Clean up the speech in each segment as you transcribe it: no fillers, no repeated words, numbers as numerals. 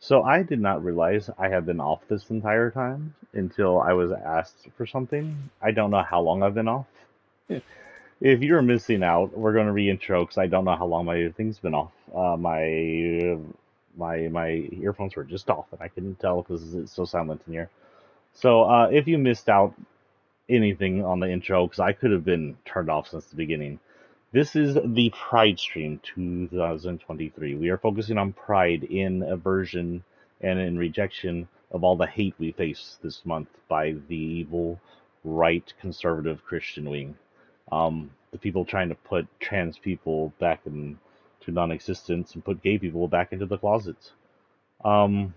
So I did not realize I had been off this entire time until I was asked for something. I don't know how long I've been off. If you're missing out, we're going to re-intro because I don't know how long my thing's been off. My earphones were just off, and I couldn't tell because it's so silent in here. So if you missed out anything on the intro, because I could have been turned off since the beginning, this is the Pride Stream 2023. We are focusing on pride in aversion and in rejection of all the hate we face this month by the evil, right, conservative Christian wing. The people trying to put trans people back into non-existence and put gay people back into the closets. Um,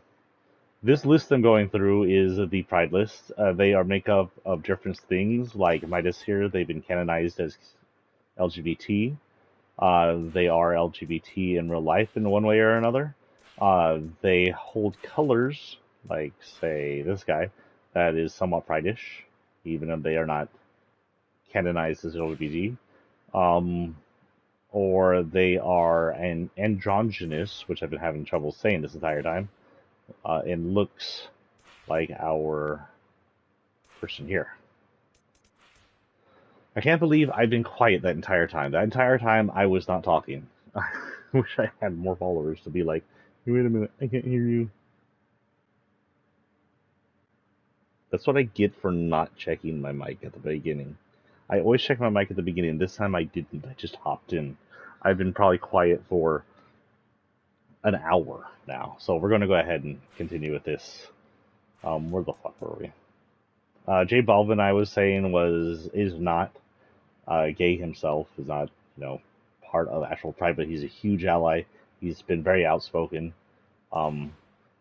this list I'm going through is the Pride list. They are made up of different things, like Midas here. They've been canonized as LGBT. They are LGBT in real life in one way or another. They hold colors, like, say, this guy, that is somewhat pride-ish, even if they are not canonized as LGBT. Um, or they are an androgynous, which I've been having trouble saying this entire time, and looks like our person here. I can't believe I've been quiet that entire time. That entire time I was not talking. I wish I had more followers to be like, hey, wait a minute, I can't hear you. That's what I get for not checking my mic at the beginning. I always check my mic at the beginning. This time I didn't. I just hopped in. I've been probably quiet for an hour now. So we're going to go ahead and continue with this. Where the fuck were we? J Balvin, I was saying, is not gay himself, is not, part of actual Pride, but he's a huge ally. He's been very outspoken. Um,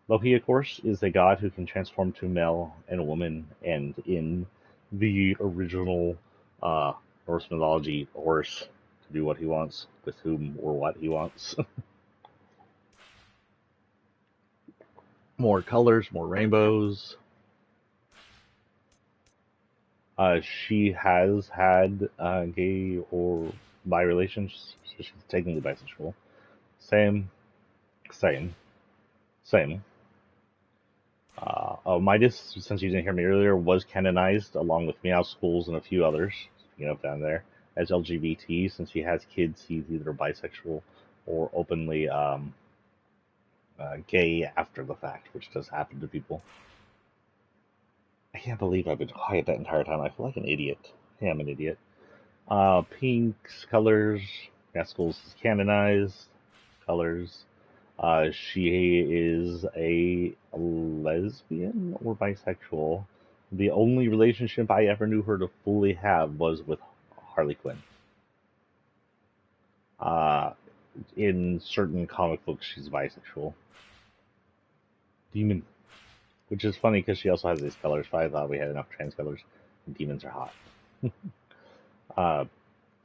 Loki, of course, is a god who can transform to male and a woman, and in the original Norse mythology, Horus to do what he wants with whom or what he wants. More colors, more rainbows. She has had gay or bi relations, so she's technically bisexual. Same, same, same. Midas, since you didn't hear me earlier, was canonized along with Meow Schools and a few others, down there, as LGBT. Since he has kids, he's either bisexual or openly gay after the fact, which does happen to people. I can't believe I've been quiet that entire time. I feel like an idiot. I am an idiot. Pinks, colors. Meow Schools is canonized. Colors. She is a lesbian or bisexual. The only relationship I ever knew her to fully have was with Harley Quinn. In certain comic books, she's bisexual. Demon, which is funny because she also has these colors, but I thought we had enough trans colors. And demons are hot.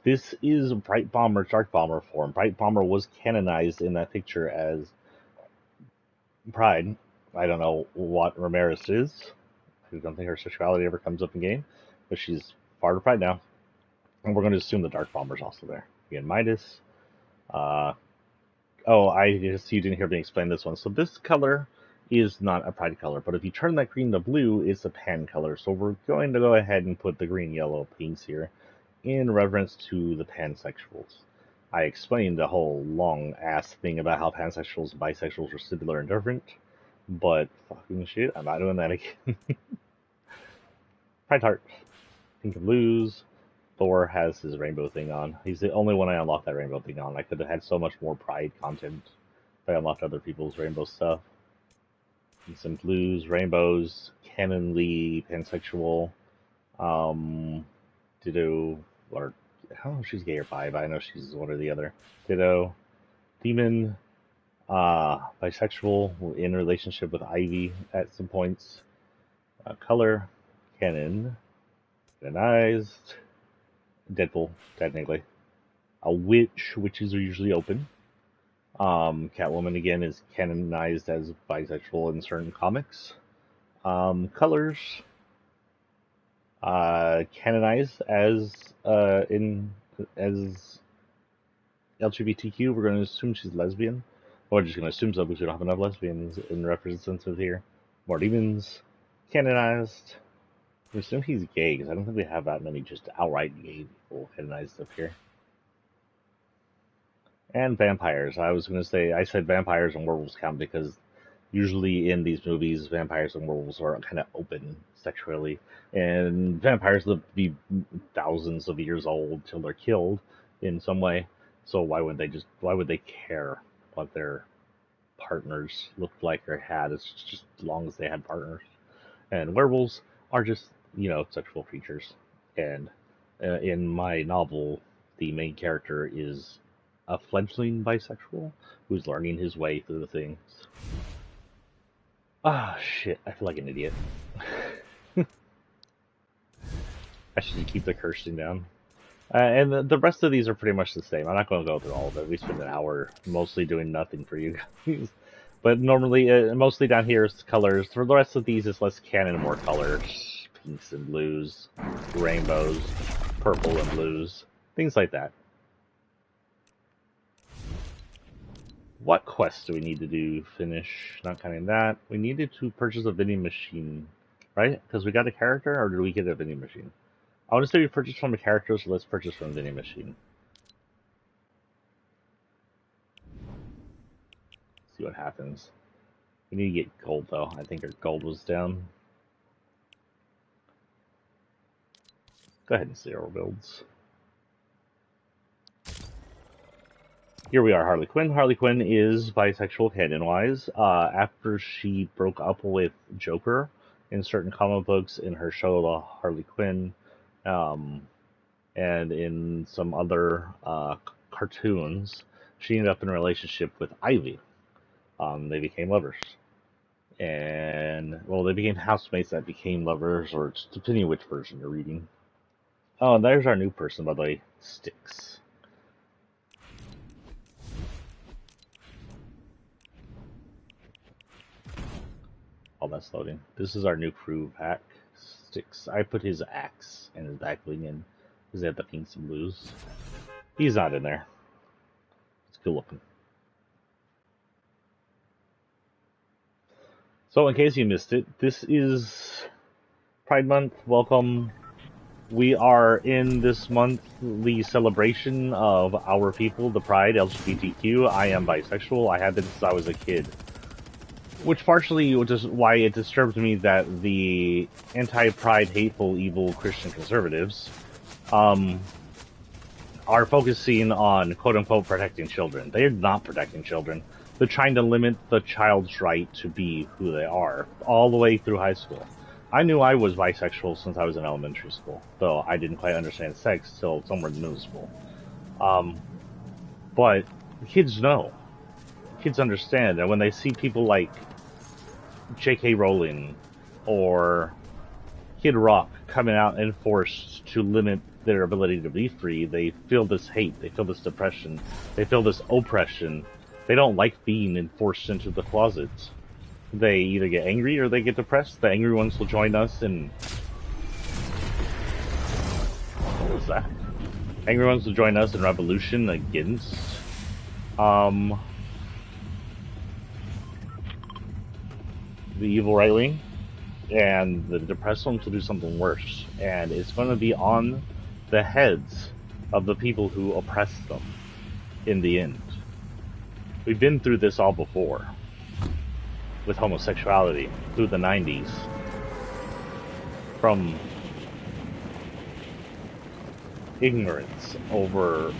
This is Bright Bomber, Dark Bomber form. Bright Bomber was canonized in that picture as Pride. I don't know what Ramirez is. I don't think her sexuality ever comes up in game, but she's part of Pride now. And we're going to assume the Dark Bomber's also there. Again, Midas. I just you didn't hear me explain this one. So this color is not a Pride color, but if you turn that green to blue, it's a pan color. So we're going to go ahead and put the green, yellow, pinks here in reference to the pansexuals. I explained the whole long ass thing about how pansexuals and bisexuals are similar and different, but fucking shit, I'm not doing that again. Pride heart, pink and blues. Thor has his rainbow thing on. He's the only one I unlocked that rainbow thing on. I could have had so much more Pride content if I unlocked other people's rainbow stuff. And some blues, rainbows, canonly pansexual. Ditto, or I don't know if she's gay or bi, but I know she's one or the other. Ditto, demon, bisexual, in relationship with Ivy at some points. Color, canon, canonized, Deadpool, technically. A witch, witches are usually open. Catwoman, again, is canonized as bisexual in certain comics. Colors, canonized as as LGBTQ. We're going to assume she's lesbian. We're just going to assume so because we don't have enough lesbians in representative here. More demons. Canonized. We assume he's gay because I don't think we have that many just outright gay people canonized up here. And vampires. I was going to say, I said vampires and werewolves count because usually in these movies, vampires and werewolves are kind of open sexually. And vampires live to be thousands of years old till they're killed in some way. So why would they care what their partners looked like or had? It's just as long as they had partners. And werewolves are just, sexual creatures. And in my novel, the main character is a fledgling bisexual who's learning his way through the things. Ah, shit, I feel like an idiot. I should keep the cursing down. And the rest of these are pretty much the same. I'm not going to go through all of it. We spend an hour mostly doing nothing for you guys. But normally, mostly down here is colors. For the rest of these, it's less canon and more colors. Pinks and blues, rainbows, purple and blues, things like that. What quest do we need to do? Finish, not counting that. We needed to purchase a vending machine, right? Because we got a character, or did we get a vending machine? I want to say we purchased from a character, so let's purchase from a vending machine. See what happens. We need to get gold, though. I think our gold was down. Go ahead and see our builds. Here we are, Harley Quinn. Harley Quinn is bisexual canon-wise. After she broke up with Joker in certain comic books, in her show The Harley Quinn, and in some other cartoons, she ended up in a relationship with Ivy. They became lovers. And, well, they became housemates that became lovers, or it's depending on which version you're reading. Oh, and there's our new person, by the way, Styx. Oh, that's loading. This is our new crew pack. Styx. I put his axe and his backbling in. Because they have the pinks and blues. He's not in there. It's good looking. So in case you missed it, this is Pride Month. Welcome. We are in this monthly celebration of our people, the Pride, LGBTQ. I am bisexual. I have been since I was a kid. Which partially is why it disturbs me that the anti-Pride, hateful, evil Christian conservatives are focusing on quote-unquote protecting children. They are not protecting children. They're trying to limit the child's right to be who they are all the way through high school. I knew I was bisexual since I was in elementary school, though I didn't quite understand sex till somewhere in middle school. But kids know. Kids understand, and when they see people like J.K. Rowling or Kid Rock coming out and forced to limit their ability to be free, they feel this hate, they feel this depression, they feel this oppression. They don't like being forced into the closets. They either get angry or they get depressed. The angry ones will join us in... What was that? Angry ones will join us in revolution against... the evil right wing, and the depressed ones will do something worse, and it's going to be on the heads of the people who oppress them in the end. We've been through this all before with homosexuality through the 90s, from ignorance over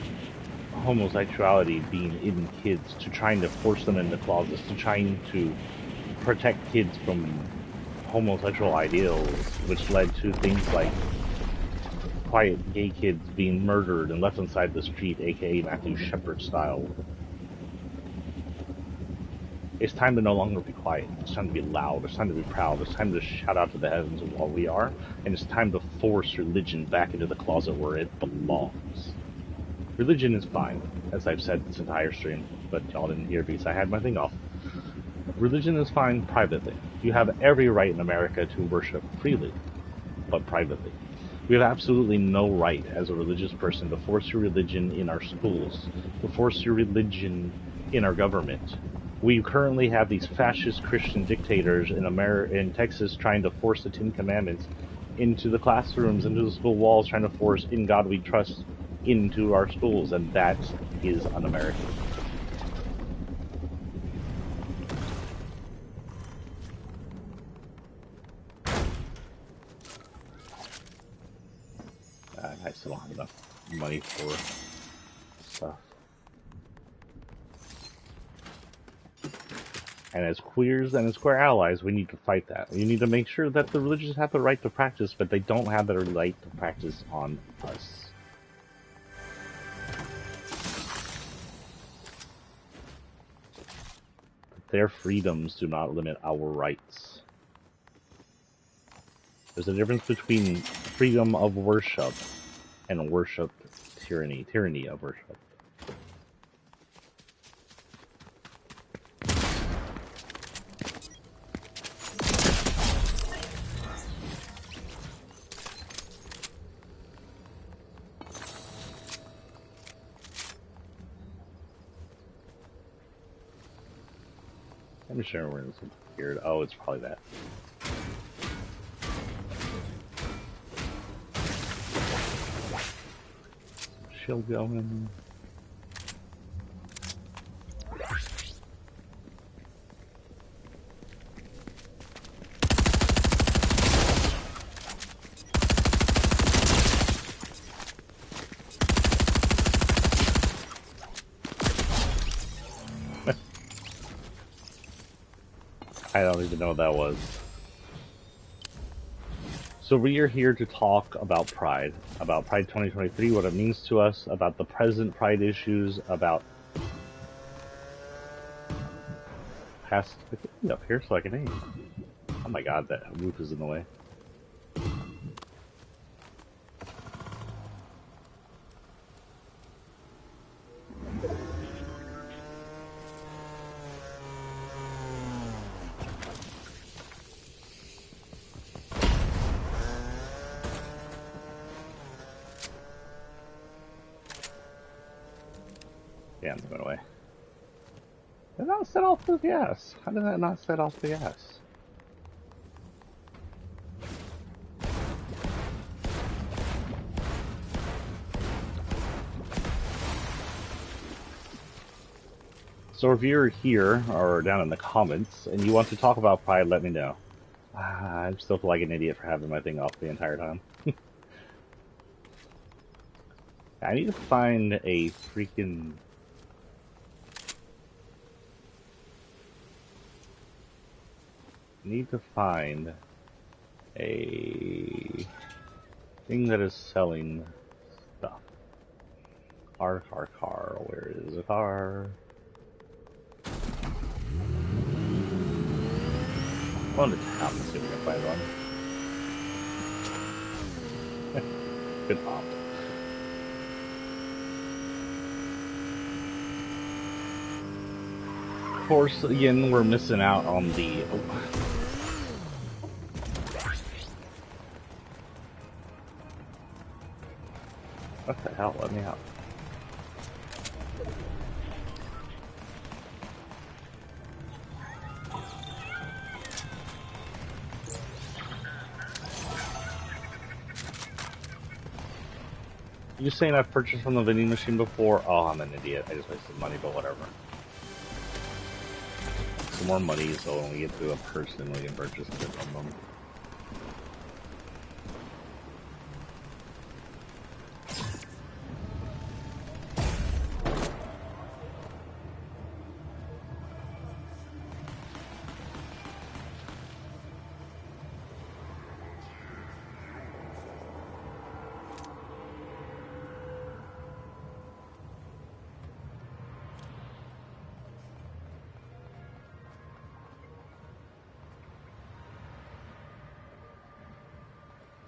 homosexuality being in kids to trying to force them into closets to trying to protect kids from homosexual ideals, which led to things like quiet gay kids being murdered and left inside the street, aka Matthew Shepard style. It's time to no longer be quiet. It's time to be loud. It's time to be proud. It's time to shout out to the heavens of what we are, and it's time to force religion back into the closet where it belongs. Religion is fine, as I've said this entire stream, but y'all didn't hear because I had my thing off. Religion is fine privately. You have every right in America to worship freely, but privately. We have absolutely no right as a religious person to force your religion in our schools, to force your religion in our government. We currently have these fascist Christian dictators in Texas trying to force the Ten Commandments into the classrooms, into the school walls, trying to force "In God We Trust" into our schools, and that is un-American. I still don't have enough money for stuff. And as queers and as queer allies, we need to fight that. We need to make sure that the religious have the right to practice, but they don't have the right to practice on us. Their freedoms do not limit our rights. There's a difference between freedom of worship and worship tyranny of worship. I'm sure we're in some weird. Oh, it's probably that. Shield going. I don't even know what that was. So we are here to talk about Pride 2023, what it means to us, about the present Pride issues, about past. Up here so I can aim. Oh my god, that roof is in the way. Yeah, I'm going away. Did that not set off the gas? How did that not set off the gas? So if you're here, or down in the comments, and you want to talk about Pride, let me know. I still feel like an idiot for having my thing off the entire time. I need to find a freaking... need to find a thing that is selling stuff. Car, where is the car? I'm going to town and see if we can find one. Good pop. Of course, again, we're missing out on the... Oh. What the hell? Let me out. You saying I've purchased from the vending machine before? Oh, I'm an idiot. I just wasted money, but whatever. Some more money, so when we get to a person, we can purchase it from them.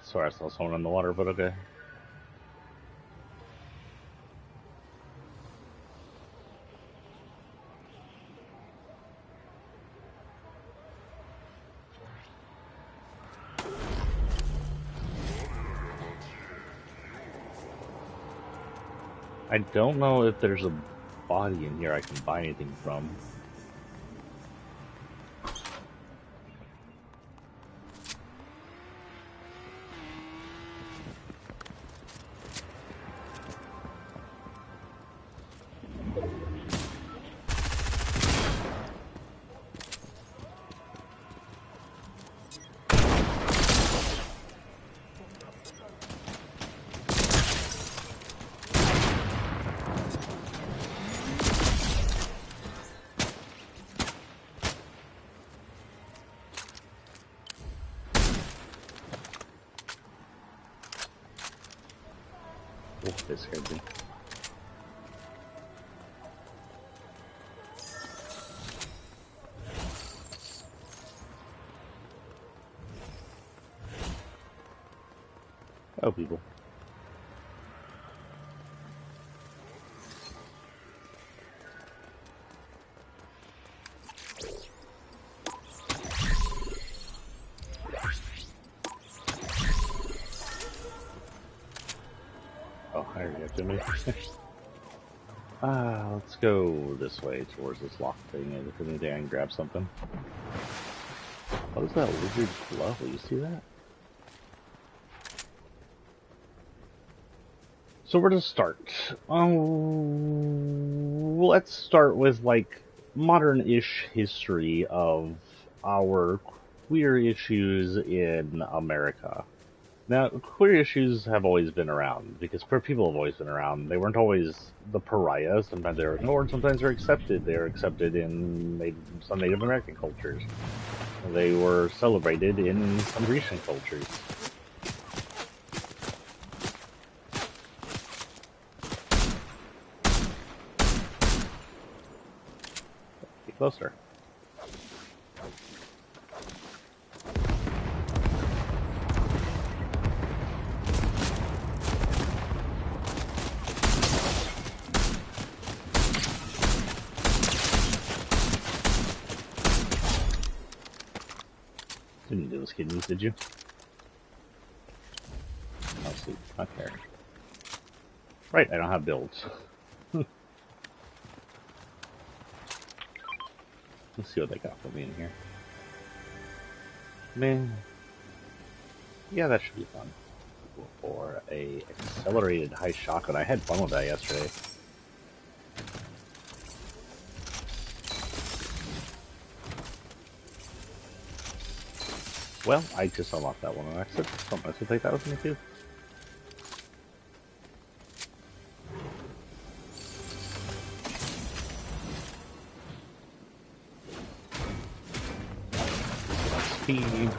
Sorry, I saw someone in the water, but okay. I don't know if there's a body in here I can buy anything from. Oh, this scared me. Oh, people. Oh, I already got Jimmy. Let's go this way towards this lock thing, and if anything I can grab something. What is that lizard glove? Will you see that? So where to start? Let's start with like modern-ish history of our queer issues in America. Now, queer issues have always been around because queer people have always been around. They weren't always the pariah. Sometimes they were ignored. Sometimes they're accepted. They were accepted in some Native American cultures. They were celebrated in some Grecian cultures. Get closer. Didn't do those kidneys, did you? Oh, see, not there. Right, I don't have builds. Let's see what they got for me in here. Man, yeah, that should be fun. For a accelerated high shotgun, I had fun with that yesterday. Well, I just unlocked that one on accident. Something else to take that with me too. Speed.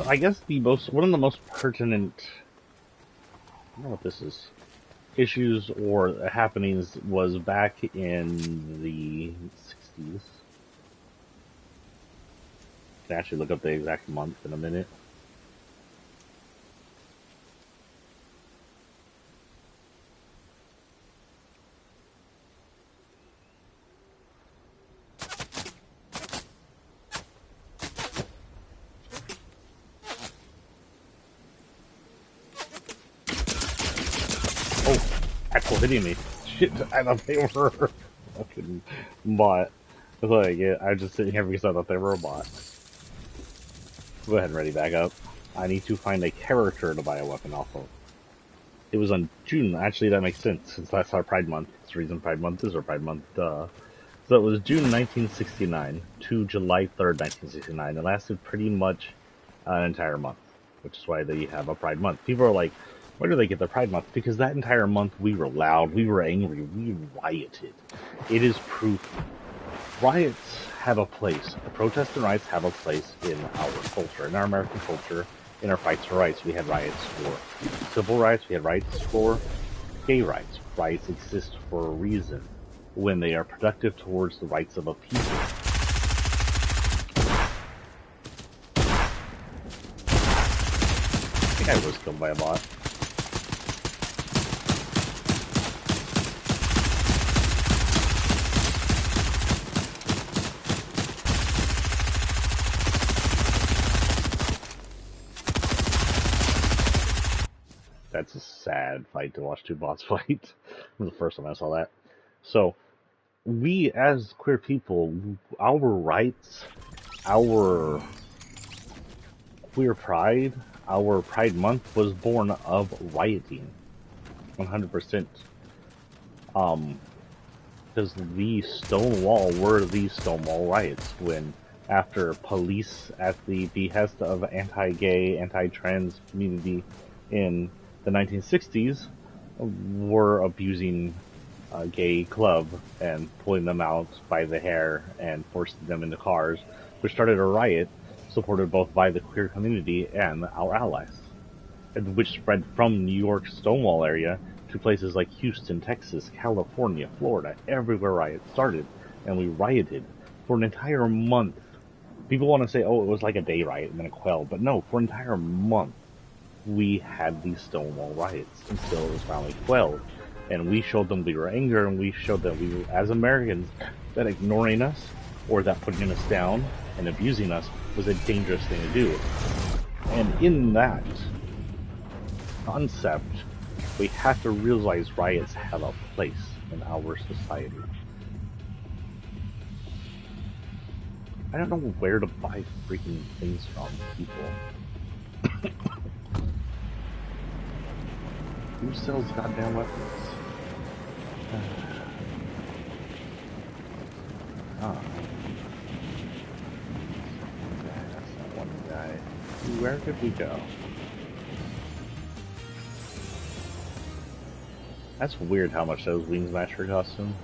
I guess one of the most pertinent, I don't know what this is, issues or happenings was back in the 60s. I can actually look up the exact month in a minute. Actual hitting me. Shit, I thought they were a fucking bot. That's what I get. I'm just sitting here because I thought they were a bot. Go ahead and ready back up. I need to find a character to buy a weapon off of. It was on June. Actually, that makes sense since that's our Pride Month. That's the reason Pride Month is our Pride Month. So it was June 1969 to July 3rd, 1969. It lasted pretty much an entire month, which is why they have a Pride Month. People are like, where do they get their Pride Month? Because that entire month we were loud, we were angry, we rioted. It is proof. Riots have a place. The protests and riots have a place in our culture, in our American culture, in our fights for rights. We had riots for civil rights, we had rights for gay rights. Rights exist for a reason when they are productive towards the rights of a people. I think I was killed by a bot. That's a sad fight to watch two bots fight. It was the first time I saw that. So, we as queer people, our rights, our queer pride, our Pride Month was born of rioting. 100%. Because the Stonewall were the Stonewall riots when, after police, at the behest of anti-gay, anti-trans community in the 1960s, were abusing a gay club and pulling them out by the hair and forcing them into cars, which started a riot supported both by the queer community and our allies, and which spread from New York's Stonewall area to places like Houston, Texas, California, Florida, everywhere riots started, and we rioted for an entire month. People want to say, oh, it was like a day riot and then it quelled, but no, for an entire month we had these Stonewall riots until it was finally quelled. And we showed them we were angry, and we showed that we were, as Americans, that ignoring us or that putting us down and abusing us was a dangerous thing to do. And in that concept, we have to realize riots have a place in our society. I don't know where to buy freaking things from, people. Who sells goddamn weapons? Oh. That's not one guy. Where did we go? That's weird how much those wings match her costume.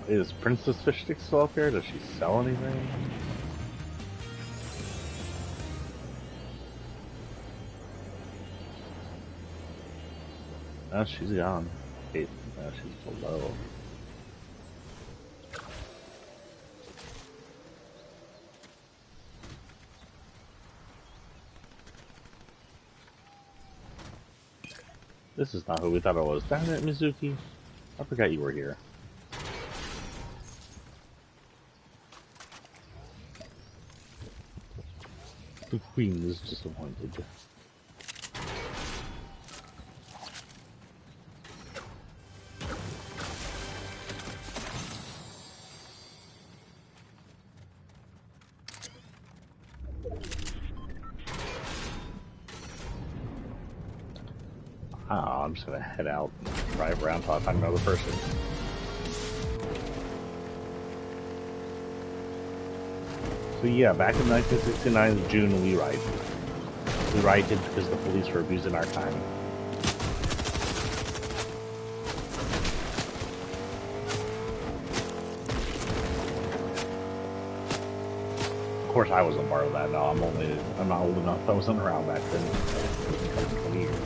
Is Princess Fish Stick still up here? Does she sell anything? No, she's gone. No, she's below. This is not who we thought it was. Damn it, Mizuki. I forgot you were here. The queen is disappointed. I'm just gonna head out and drive around till I find another person. So yeah, back in 1969, June, we rioted. We rioted because the police were abusing our time. Of course, I wasn't part of that. No, I'm not old enough. I wasn't around back then. It was 20 years.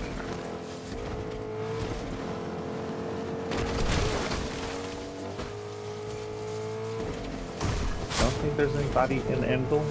I don't think there's anybody in Anvil.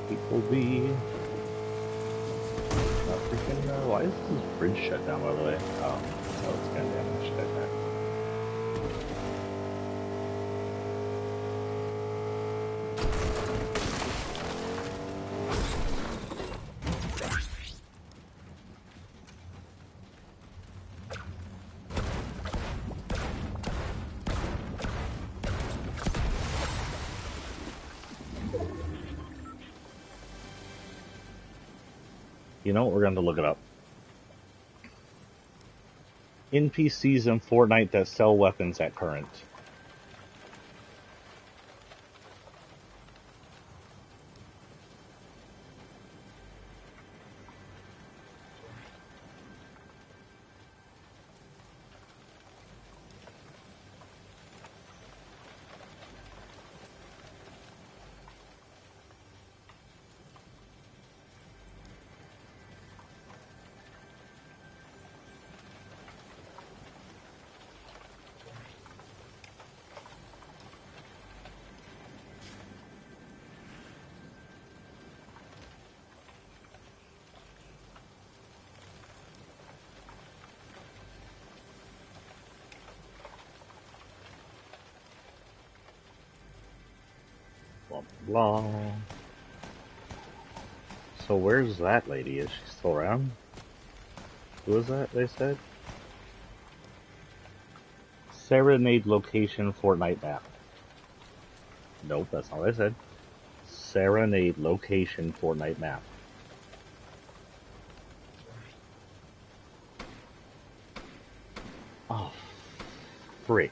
People be not freaking. Why is this bridge shut down, by the way? Oh. Oh, it's got damage. Okay. You know what? We're going to look it up. NPCs in Fortnite that sell weapons at current. Blah, blah. So where's that lady? Is she still around? Who is that, they said? Serenade location Fortnite map. Nope, that's not what I said. Serenade location Fortnite map. Oh, frick.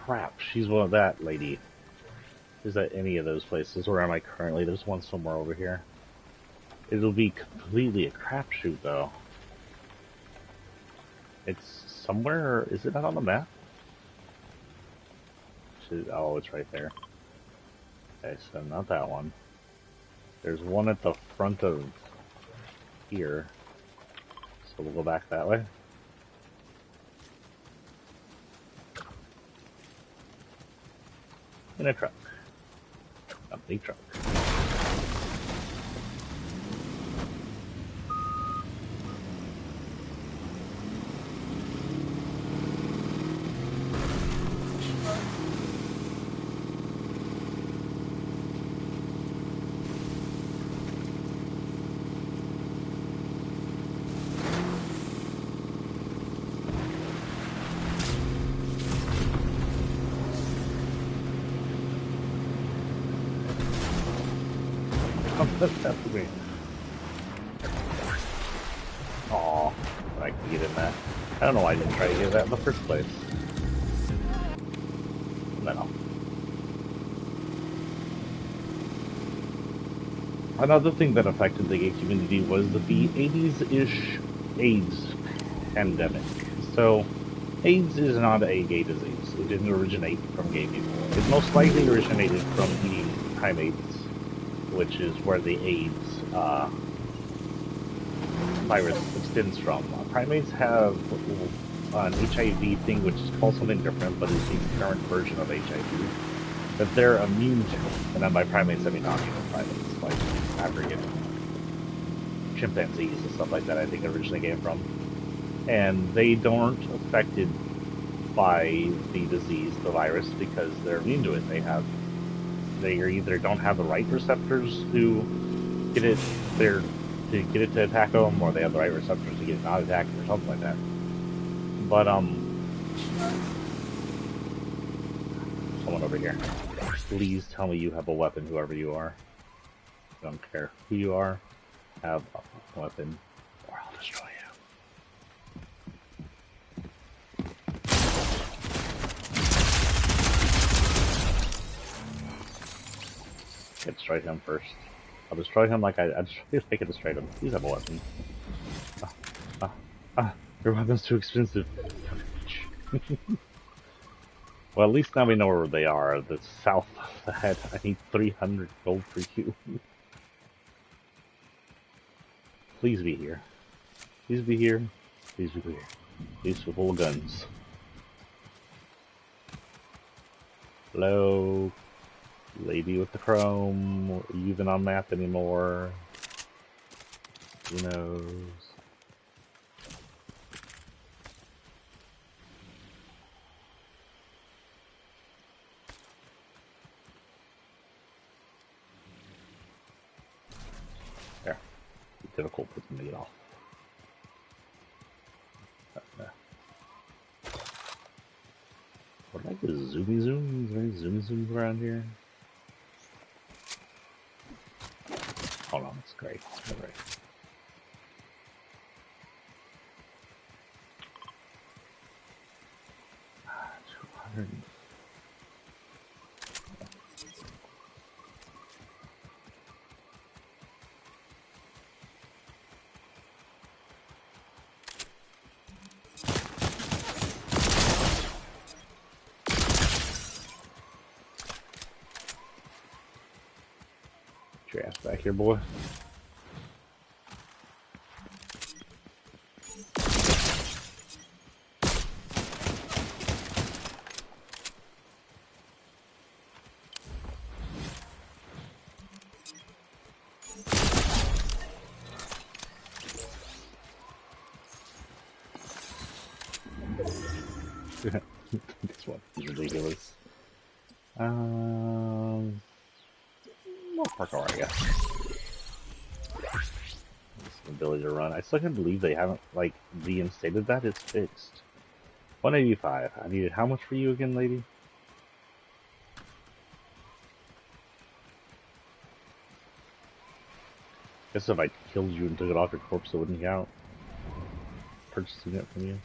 Crap, she's one of that lady. Is that any of those places? Where am I currently? There's one somewhere over here. It'll be completely a crapshoot, though. It's somewhere. Is it not on the map? Oh, it's right there. Okay, so not that one. There's one at the front of here. So we'll go back that way. In a truck. A big truck. That's after me. Aw, I can get in that. I don't know why I didn't try to get that in the first place. No. Another thing that affected the gay community was the 80s-ish AIDS pandemic. So, AIDS is not a gay disease. It didn't originate from gay people. It most likely originated from eating primates, which is where the AIDS virus extends from. Primates have an HIV thing, which is called something different, but is the current version of HIV, that they're immune to. And then by primates, I mean non-human primates, like African chimpanzees and stuff like that, I think originally came from. And they don't affected by the disease, the virus, because they're immune to it. They either don't have the right receptors to get it, to get it to attack them, or they have the right receptors to get it not attacked, or something like that. But someone over here. Please tell me you have a weapon, whoever you are. I don't care who you are. Have a weapon, or I'll destroy you. I destroyed him first. I'll destroy him like I destroyed him. Please have a weapon. Your weapon's too expensive. Well, at least now we know where they are. The south ahead. I need 300 gold for you. Please be here. Please be here. Please be here. Please be full of guns. Hello, lady with the chrome. Are you even on map anymore? Who knows? There. Be difficult for them to get off. What like the zoomy zooms? Is there any zoomy zooms around here? Hold on, it's great. It's great. Ah, 200. Get your ass back here, boy. This one is ridiculous. Well, parkour, I guess. This ability to run. I still can't believe they haven't, like, reinstated that. It's fixed. 185. I needed how much for you again, lady? Guess if I killed you and took it off your corpse, it wouldn't count. Purchasing it from you.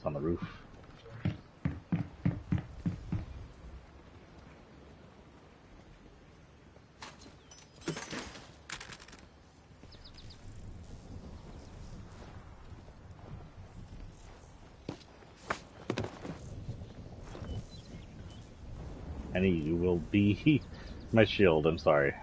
On the roof. And you will be my shield, I'm sorry.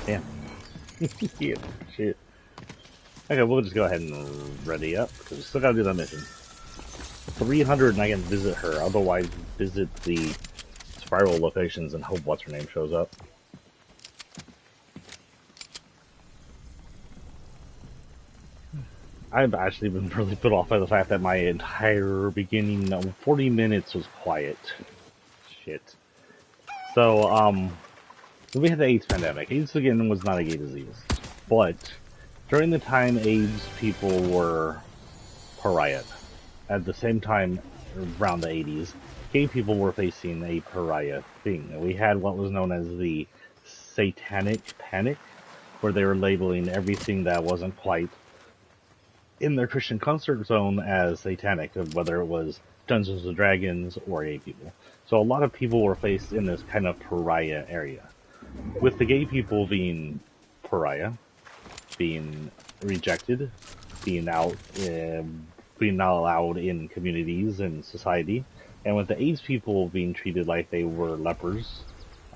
Damn. Yeah, shit. Okay, we'll just go ahead and ready up, because we still gotta do that mission. 300 and I can visit her, otherwise visit the spiral locations and hope what's her name shows up. I've actually been really put off by the fact that my entire beginning 40 minutes was quiet. Shit. So, we had the AIDS pandemic. AIDS, again, was not a gay disease. But, during the time AIDS people were pariah, at the same time, around the 80s, gay people were facing a pariah thing. We had what was known as the satanic panic, where they were labeling everything that wasn't quite in their Christian comfort zone as satanic, whether it was Dungeons and Dragons or gay people. So a lot of people were faced in this kind of pariah area. With the gay people being pariah, being rejected, being out, being not allowed in communities and society, and with the AIDS people being treated like they were lepers,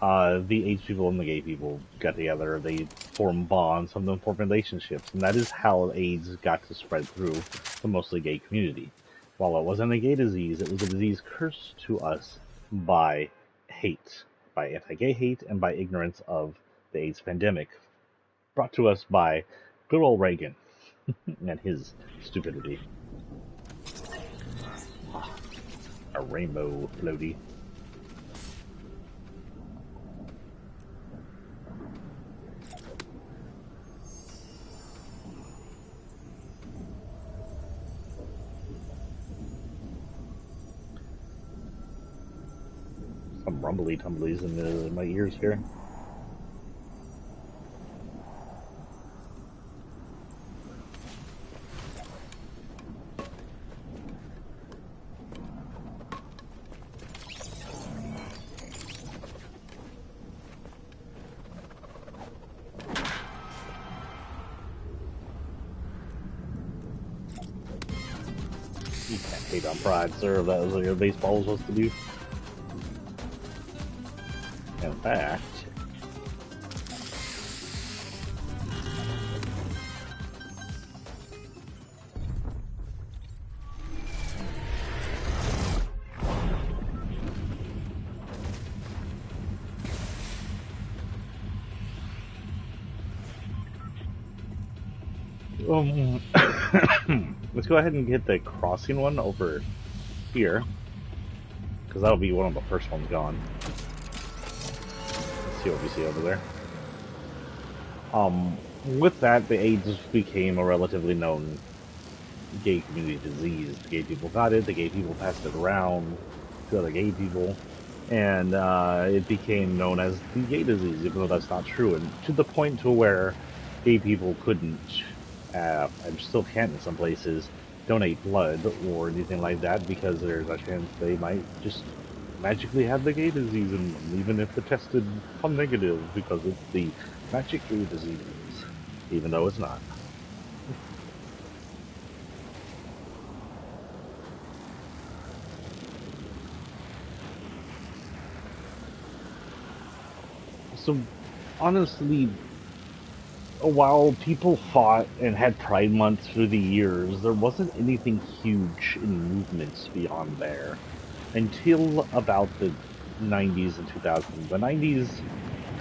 The AIDS people and the gay people got together. They formed bonds, some of them formed relationships, and that is how AIDS got to spread through the mostly gay community. While it wasn't a gay disease, it was a disease cursed to us by hate, by anti-gay hate, and by ignorance of the AIDS pandemic, brought to us by good old Reagan and his stupidity. A rainbow floaty. Some rumbly tumblies in my ears here. You can't hate on pride, sir. That was what your baseball was supposed to do. In fact, let's go ahead and get the crossing one over here, because that'll be one of the first ones gone. Let's see what we see over there. With that, the AIDS became a relatively known gay community disease. The gay people got it, the gay people passed it around to other gay people, and it became known as the gay disease, even though that's not true, and to the point to where gay people couldn't, and still can't in some places, donate blood or anything like that, because there's a chance they might just magically have the gay disease, and even if it tested negative, because it's the magic gay disease, even though it's not. So, honestly, while people fought and had Pride Month through the years, there wasn't anything huge in movements beyond there. Until about the 90s and 2000s. The 90s,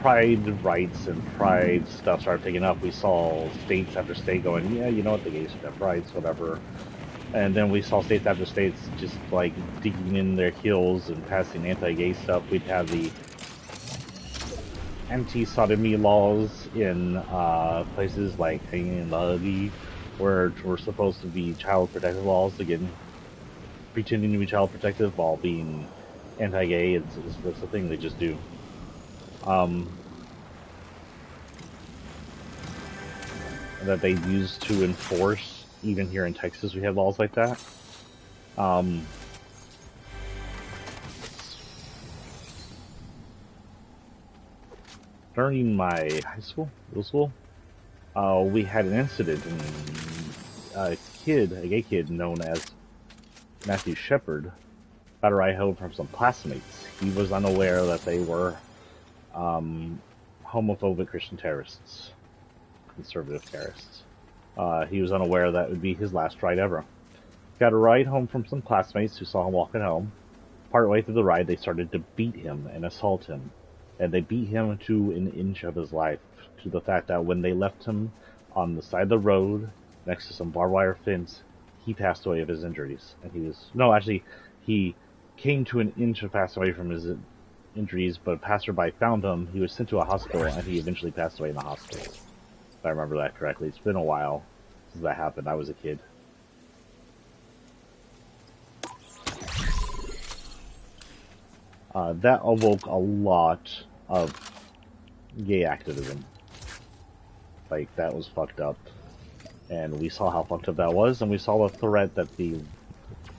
Pride rights and Pride stuff started picking up. We saw states after state going, yeah, you know what, the gays should have rights, whatever. And then we saw states after states just like digging in their heels and passing anti-gay stuff. We'd have the anti-sodomy laws in places like Hanging in the Huggy, where we're supposed to be child protective laws, again, pretending to be child protective while being anti-gay. It's the thing they just do. That they use to enforce. Even here in Texas, we have laws like that. During my high school, middle school, we had an incident, and a gay kid known as Matthew Shepard, got a ride home from some classmates. He was unaware that they were homophobic Christian terrorists, conservative terrorists. He was unaware that would be his last ride ever. Got a ride home from some classmates who saw him walking home. Partway through the ride, they started to beat him and assault him. And they beat him to an inch of his life, to the fact that when they left him on the side of the road, next to some barbed wire fence, he passed away of his injuries. And he came to an inch of passing away from his injuries, but a passerby found him. He was sent to a hospital, and he eventually passed away in the hospital. If I remember that correctly. It's been a while since that happened. I was a kid. That awoke a lot of gay activism. Like, that was fucked up. And we saw how fucked up that was, and we saw the threat that the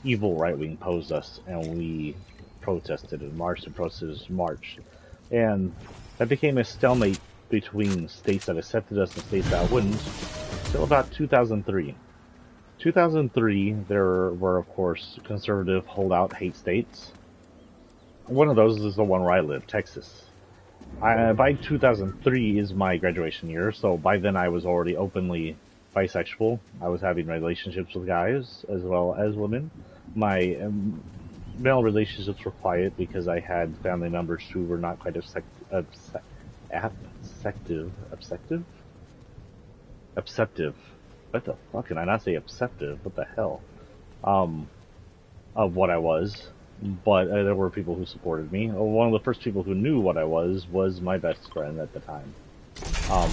evil right wing posed us, and we protested and marched and protested and marched. And that became a stalemate between states that accepted us and states that wouldn't, till about 2003. 2003, there were, of course, conservative holdout hate states. One of those is the one where I live, Texas. By 2003 is my graduation year, so by then I was already openly bisexual. I was having relationships with guys as well as women. My male relationships were quiet because I had family members who were not quite abceptive. What the fuck? Can I not say abceptive? What the hell? Um, of what I was. But there were people who supported me. One of the first people who knew what I was my best friend at the time. Um,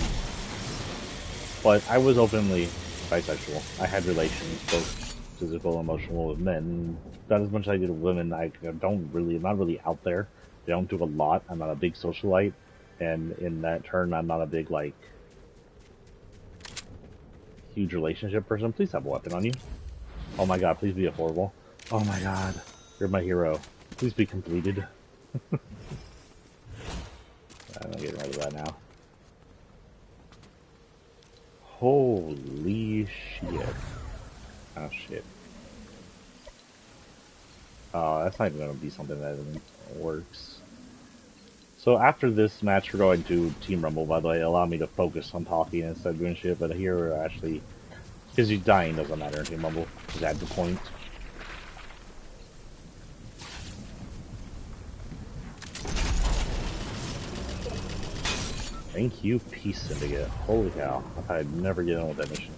but I was openly bisexual. I had relations, both physical and emotional, with men. Not as much as I did with women. I'm not really out there. I don't do a lot. I'm not a big socialite. And in that turn, I'm not a big, like, huge relationship person. Please have a weapon on you. Oh my god, please be affordable. Oh my god, you're my hero. Please be completed. I'm not getting rid of that now. Holy shit. Oh shit. Oh, that's not even gonna be something that works. So after this match, we're going to Team Rumble, by the way. Allow me to focus on talking instead of doing shit, but here we're actually... Because he's dying doesn't matter in Team Rumble. Just add the point. Thank you, Peace Syndicate. Holy cow. I thought I'd never get on with that mission.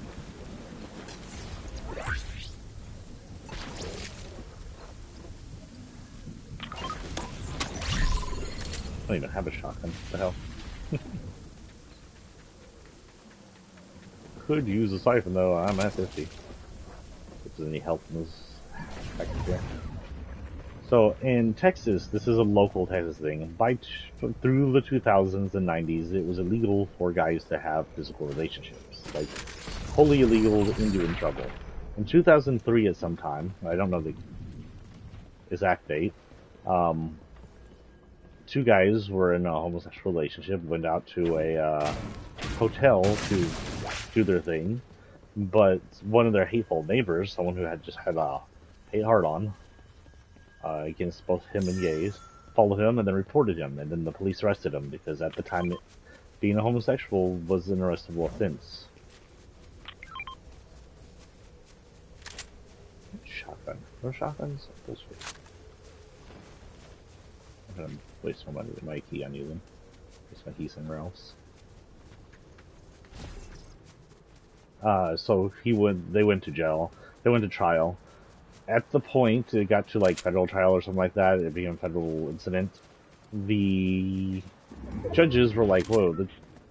I don't even have a shotgun. What the hell? Could use a siphon though. I'm at 50. If there's any help in this package here. So in Texas, this is a local Texas thing. Through the 2000s and 90s, it was illegal for guys to have physical relationships. Like, wholly illegal and in trouble. In 2003 at some time, I don't know the exact date, two guys were in a homosexual relationship, went out to a hotel to do their thing, but one of their hateful neighbors, someone who had just had a hate hard-on against both him and gays, followed him and then reported him, and then the police arrested him because at the time being a homosexual was an arrestable offense. Shotgun. No shotguns? Bullshit. I'm gonna waste my money with my key on you then. Waste my key somewhere else. So they went to jail. They went to trial. At the point it got to like federal trial or something like that, it became a federal incident. The judges were like, whoa,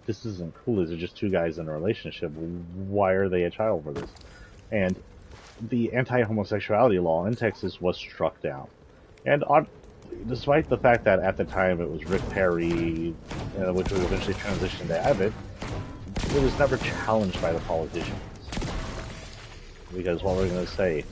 this isn't cool. These are just two guys in a relationship. Why are they a trial for this? And the anti-homosexuality law in Texas was struck down. And despite the fact that at the time it was Rick Perry, which would eventually transition to Abbott, it was never challenged by the politicians. Because what we're going to say,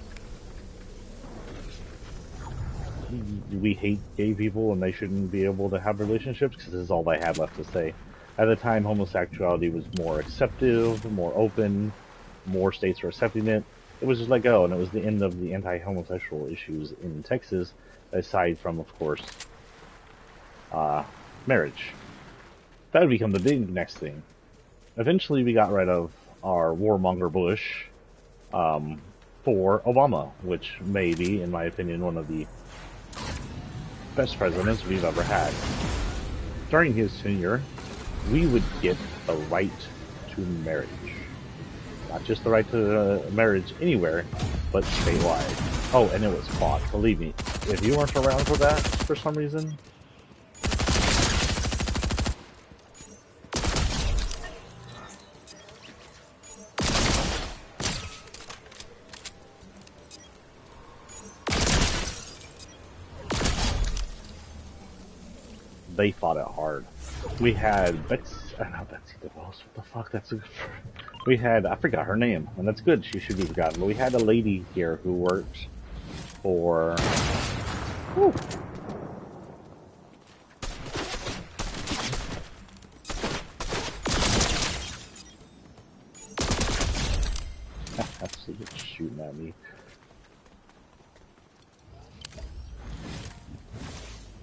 we hate gay people and they shouldn't be able to have relationships, because this is all they had left to say. At the time, homosexuality was more acceptive, more open, more states were accepting it. It was just let go, and it was the end of the anti-homosexual issues in Texas, aside from, of course, marriage. That would become the big next thing. Eventually, we got rid of our warmonger Bush for Obama, which may be, in my opinion, one of the best presidents we've ever had. During his tenure, we would get the right to marriage. Not just the right to marriage anywhere, but statewide. Oh, and it was fought. Believe me, if you weren't around for that for some reason, they fought it hard. We had Betsy DeVos, what the fuck, we had, I forgot her name, and that's good, she should be forgotten, but we had a lady here who worked for, whew. Absolutely shooting at me.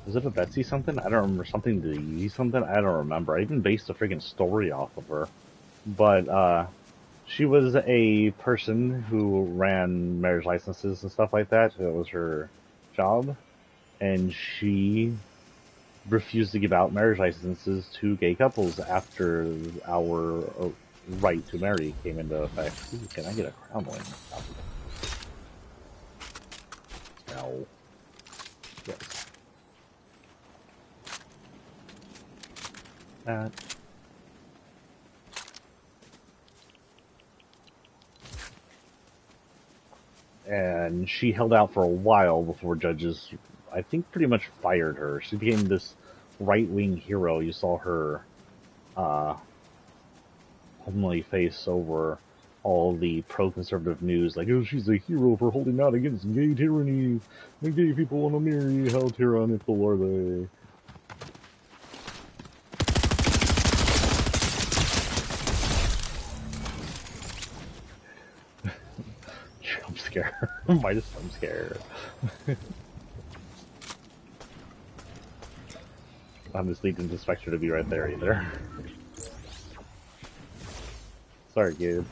Was it a Betsy something? I don't remember. Something to use something? I don't remember. I even based a freaking story off of her. But she was a person who ran marriage licenses and stuff like that. That was her job. And she refused to give out marriage licenses to gay couples after our right to marry came into effect. Ooh, can I get a crown win? No. Yes. That. And she held out for a while before judges, I think, pretty much fired her. She became this right-wing hero. You saw her homely face over all the pro-conservative news, like, oh, she's a hero for holding out against gay tyranny. The gay people want to marry. How tyrannical are they? Jump scare. Minus jump scare. Honestly, didn't expect her to be right there either. Sorry, kids.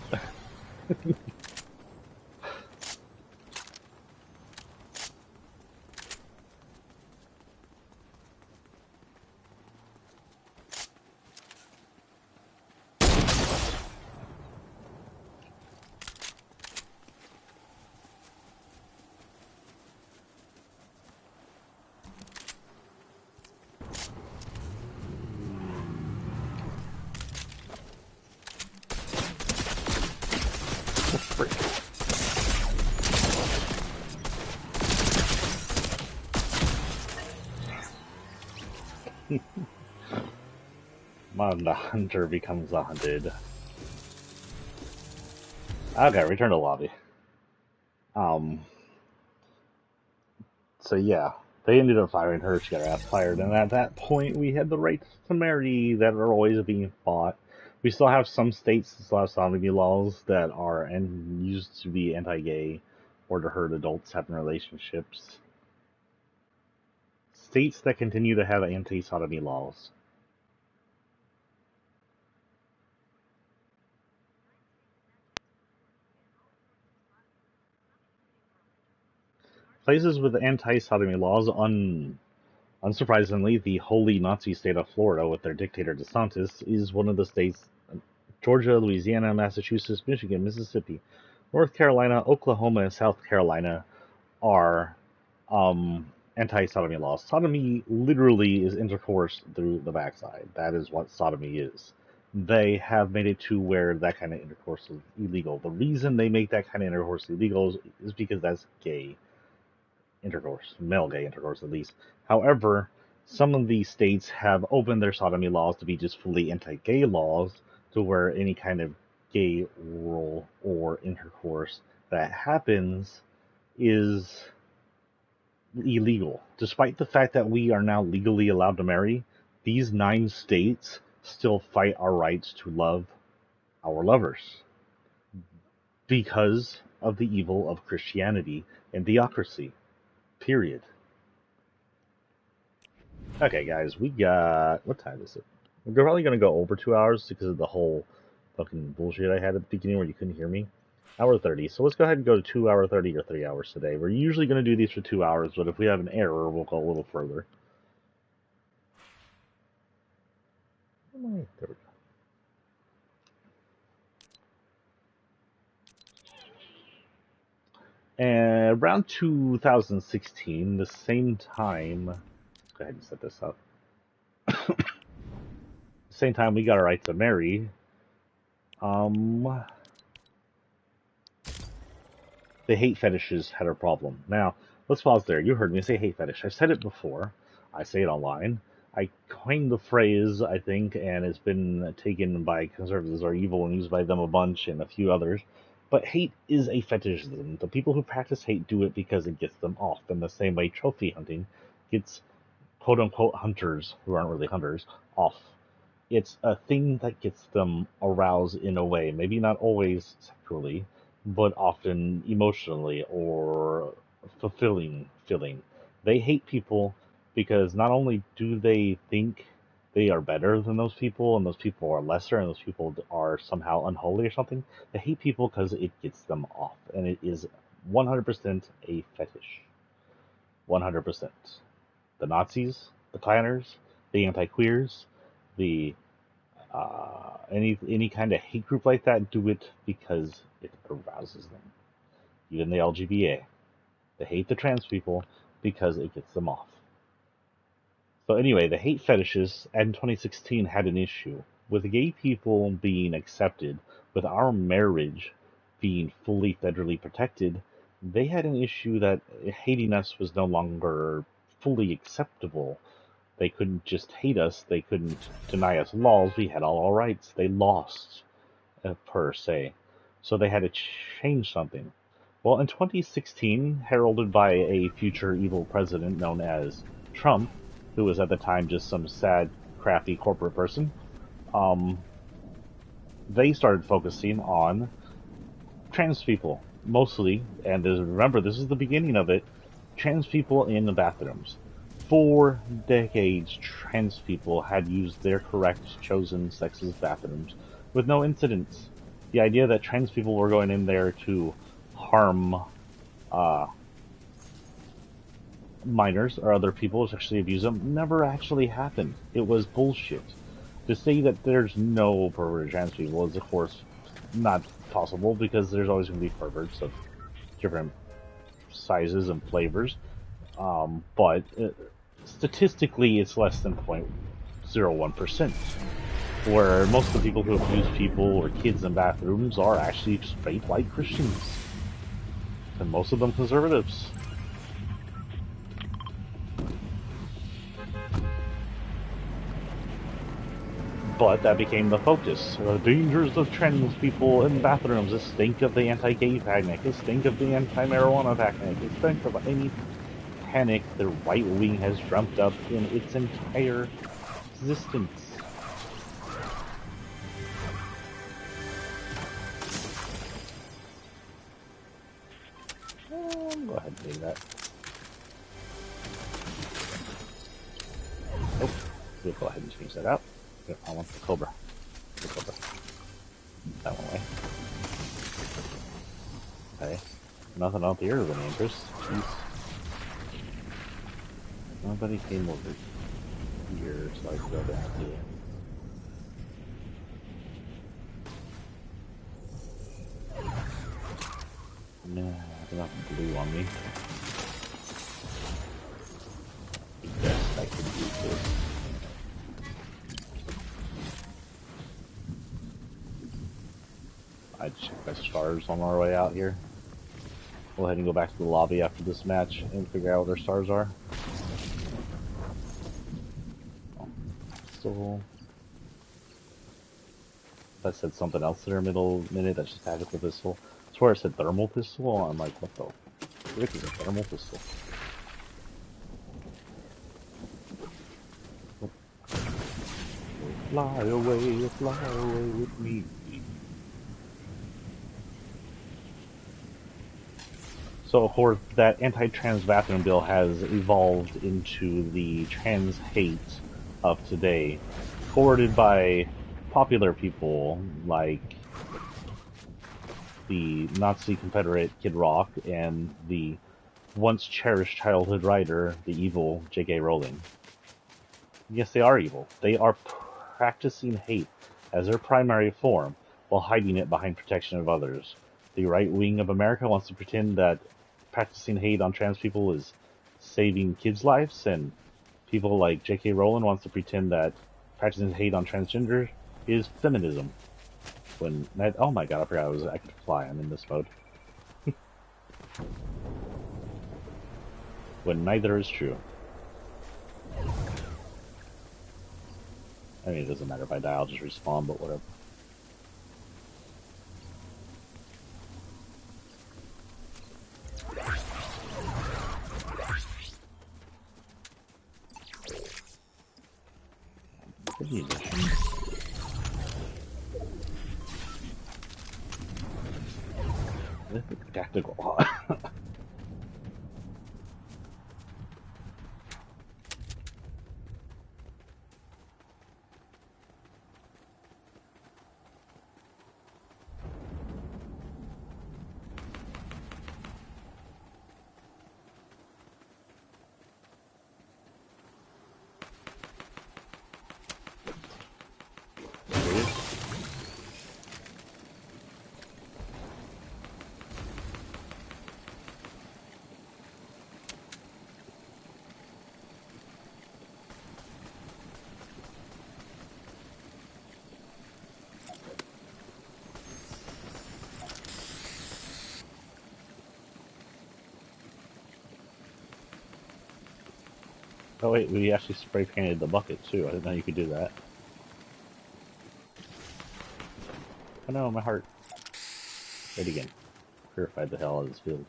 The hunter becomes the hunted. Okay, return to lobby. So yeah, they ended up firing her. She got her ass fired, and at that point, we had the right to marry that are always being fought. We still have some states that still have sodomy laws that are and used to be anti-gay or to hurt adults having relationships. States that continue to have anti-sodomy laws. Places with anti-sodomy laws, unsurprisingly, the holy Nazi state of Florida with their dictator DeSantis is one of the states. Georgia, Louisiana, Massachusetts, Michigan, Mississippi, North Carolina, Oklahoma, and South Carolina are anti-sodomy laws. Sodomy literally is intercourse through the backside. That is what sodomy is. They have made it to where that kind of intercourse is illegal. The reason they make that kind of intercourse illegal is because that's gay intercourse, male gay intercourse at least. However, some of these states have opened their sodomy laws to be just fully anti-gay laws, to where any kind of gay oral or intercourse that happens is illegal. Despite the fact that we are now legally allowed to marry, these 9 states still fight our rights to love our lovers because of the evil of Christianity and theocracy. Period. Okay, guys, we got. What time is it? We're probably going to go over 2 hours because of the whole fucking bullshit I had at the beginning where you couldn't hear me. Hour 30. So let's go ahead and go to 2 hour 30 or 3 hours today. We're usually going to do these for 2 hours, but if we have an error, we'll go a little further. There we go. And around 2016, the same time. Go ahead and set this up. Same time we got our right to marry. The hate fetishes had a problem. Now, let's pause there. You heard me say hate fetish. I've said it before. I say it online. I coined the phrase, I think, and it's been taken by conservatives are evil and used by them a bunch and a few others. But hate is a fetishism. The people who practice hate do it because it gets them off. In the same way trophy hunting gets quote-unquote hunters, who aren't really hunters, off. It's a thing that gets them aroused in a way. Maybe not always sexually, but often emotionally or fulfilling feeling. They hate people because not only do they think they are better than those people, and those people are lesser, and those people are somehow unholy or something, they hate people because it gets them off, and it is 100% a fetish. 100%. The Nazis, the planners, the anti-queers, the any kind of hate group like that do it because it arouses them. Even the LGBT, they hate the trans people because it gets them off. So anyway, the hate fetishes in 2016 had an issue with gay people being accepted, with our marriage being fully federally protected. They had an issue that hating us was no longer fully acceptable. They couldn't just hate us, they couldn't deny us laws, we had all our rights. They lost, per se. So they had to change something. Well, in 2016, heralded by a future evil president known as Trump, who was at the time just some sad, crappy corporate person, they started focusing on trans people, mostly, and remember, this is the beginning of it, trans people in the bathrooms. For decades, trans people had used their correct, chosen sex's bathrooms with no incidents. The idea that trans people were going in there to harm minors or other people, sexually abuse them, never actually happened. It was bullshit. To say that there's no perverted trans people is, of course, not possible, because there's always going to be perverts of different sizes and flavors. But statistically, it's less than 0.01%. Where most of the people who abuse people or kids in bathrooms are actually straight white Christians. And most of them conservatives. But that became the focus. The dangers of trans people in bathrooms. It stink of the anti-gay panic. It stink of the anti-marijuana panic. It stink of any panic the right wing has dreamt up in its entire existence. Go ahead and do that. Nope. We'll go ahead and change that out. Here, I want the Cobra. The Cobra. That one away. Okay. Nothing out here of any interest. Jeez. Nobody came over here, so I could go back here. No, I don't have blue on me. Yes, I could use this. I'd check my stars on our way out here. Go ahead and go back to the lobby after this match and figure out what our stars are. So, if I said something else in the middle minute, that's just tactical pistol. I swear I said thermal pistol. I'm like, what the frick is a thermal pistol? Fly away with me. So, of course, that anti-trans bathroom bill has evolved into the trans hate of today, forwarded by popular people like the Nazi Confederate Kid Rock and the once cherished childhood writer, the evil J.K. Rowling. Yes, they are evil. They are practicing hate as their primary form while hiding it behind protection of others. The right wing of America wants to pretend that practicing hate on trans people is saving kids' lives, and people like J.K. Rowling wants to pretend that practicing hate on transgender is feminism. When that, oh my god, I forgot I could fly. I'm in this mode. When neither is true. I mean, it doesn't matter if I die, I'll just respawn, but whatever. Tactical. Oh wait, we actually spray painted the bucket too. I didn't know you could do that. Oh no, my heart. Wait again. Purified the hell out of this field.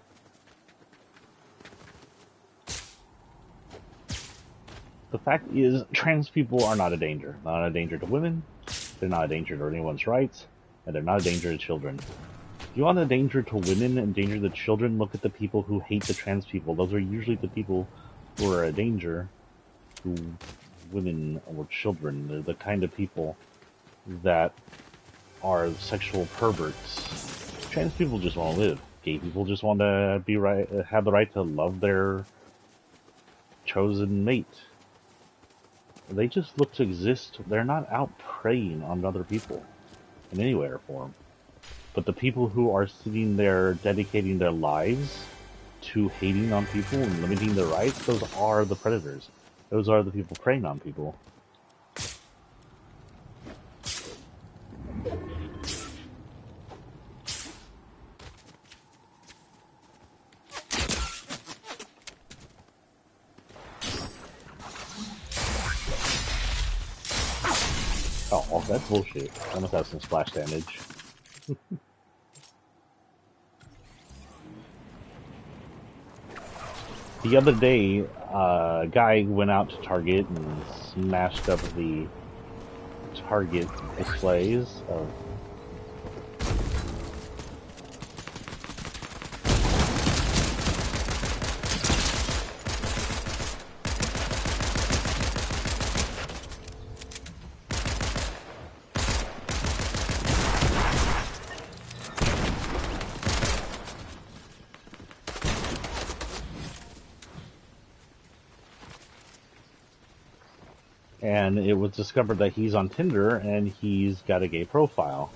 The fact is, trans people are not a danger. Not a danger to women, they're not a danger to anyone's rights, and they're not a danger to children. If you want a danger to women and danger to children, look at the people who hate the trans people. Those are usually the people who are a danger to women or children. They're the kind of people that are sexual perverts. Trans people just want to live. Gay people just want to be right, have the right to love their chosen mate. They just look to exist. They're not out preying on other people in any way or form. But the people who are sitting there dedicating their lives to hating on people and limiting their rights, those are the predators. Those are the people preying on people. Oh, that's bullshit. I must have some splash damage. The other day, a guy went out to Target and smashed up the Target displays of and it was discovered that he's on Tinder and he's got a gay profile.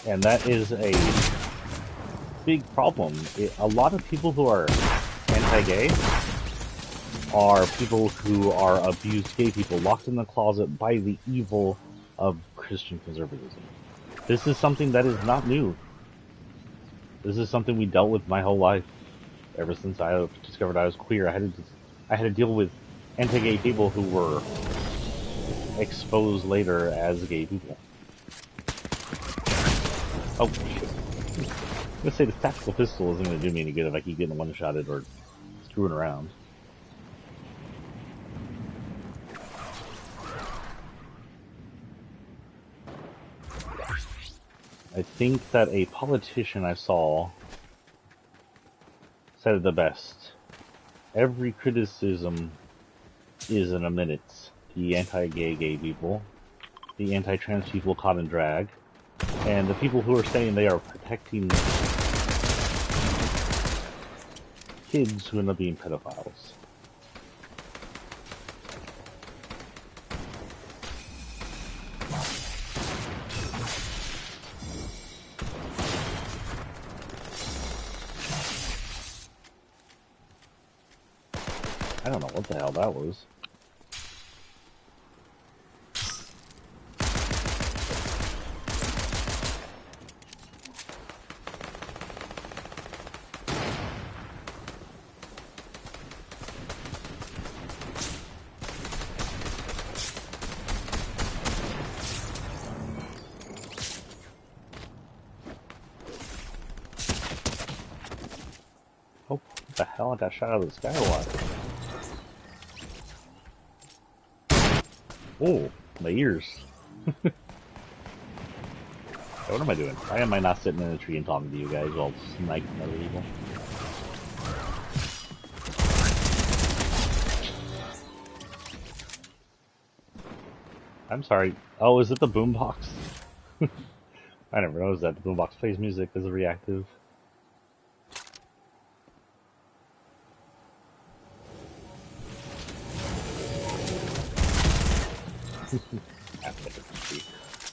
And that is a big problem. A lot of people who are anti-gay are people who are abused gay people, locked in the closet by the evil of Christian conservatism. This is something that is not new. This is something we dealt with my whole life. Ever since I discovered I was queer, I had to deal with anti-gay people who were exposed later as gay people. Oh shit! I'm gonna say the tactical pistol isn't gonna do me any good if I keep getting one-shotted or screwing around. I think that a politician I saw said it the best. Every criticism is in a minute. The anti-gay people, the anti-trans people caught in drag, and the people who are saying they are protecting kids who end up being pedophiles. I don't know what the hell that was. Oh, what the hell? I got shot out of the sky a lot. Oh, my ears. What am I doing? Why am I not sitting in a tree and talking to you guys while sniping other people? I'm sorry. Oh, is it the boombox? I never noticed that. The boombox plays music as a reactive.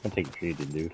I'm taking treated, dude.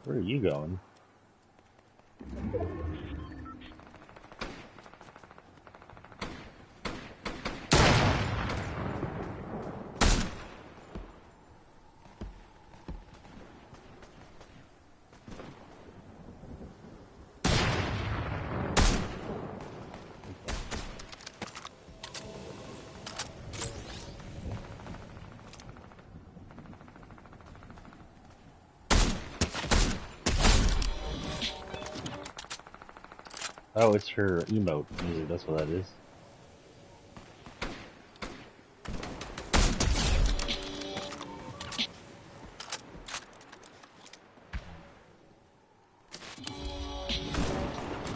Where are you going? Oh, it's her emote music, that's what that is.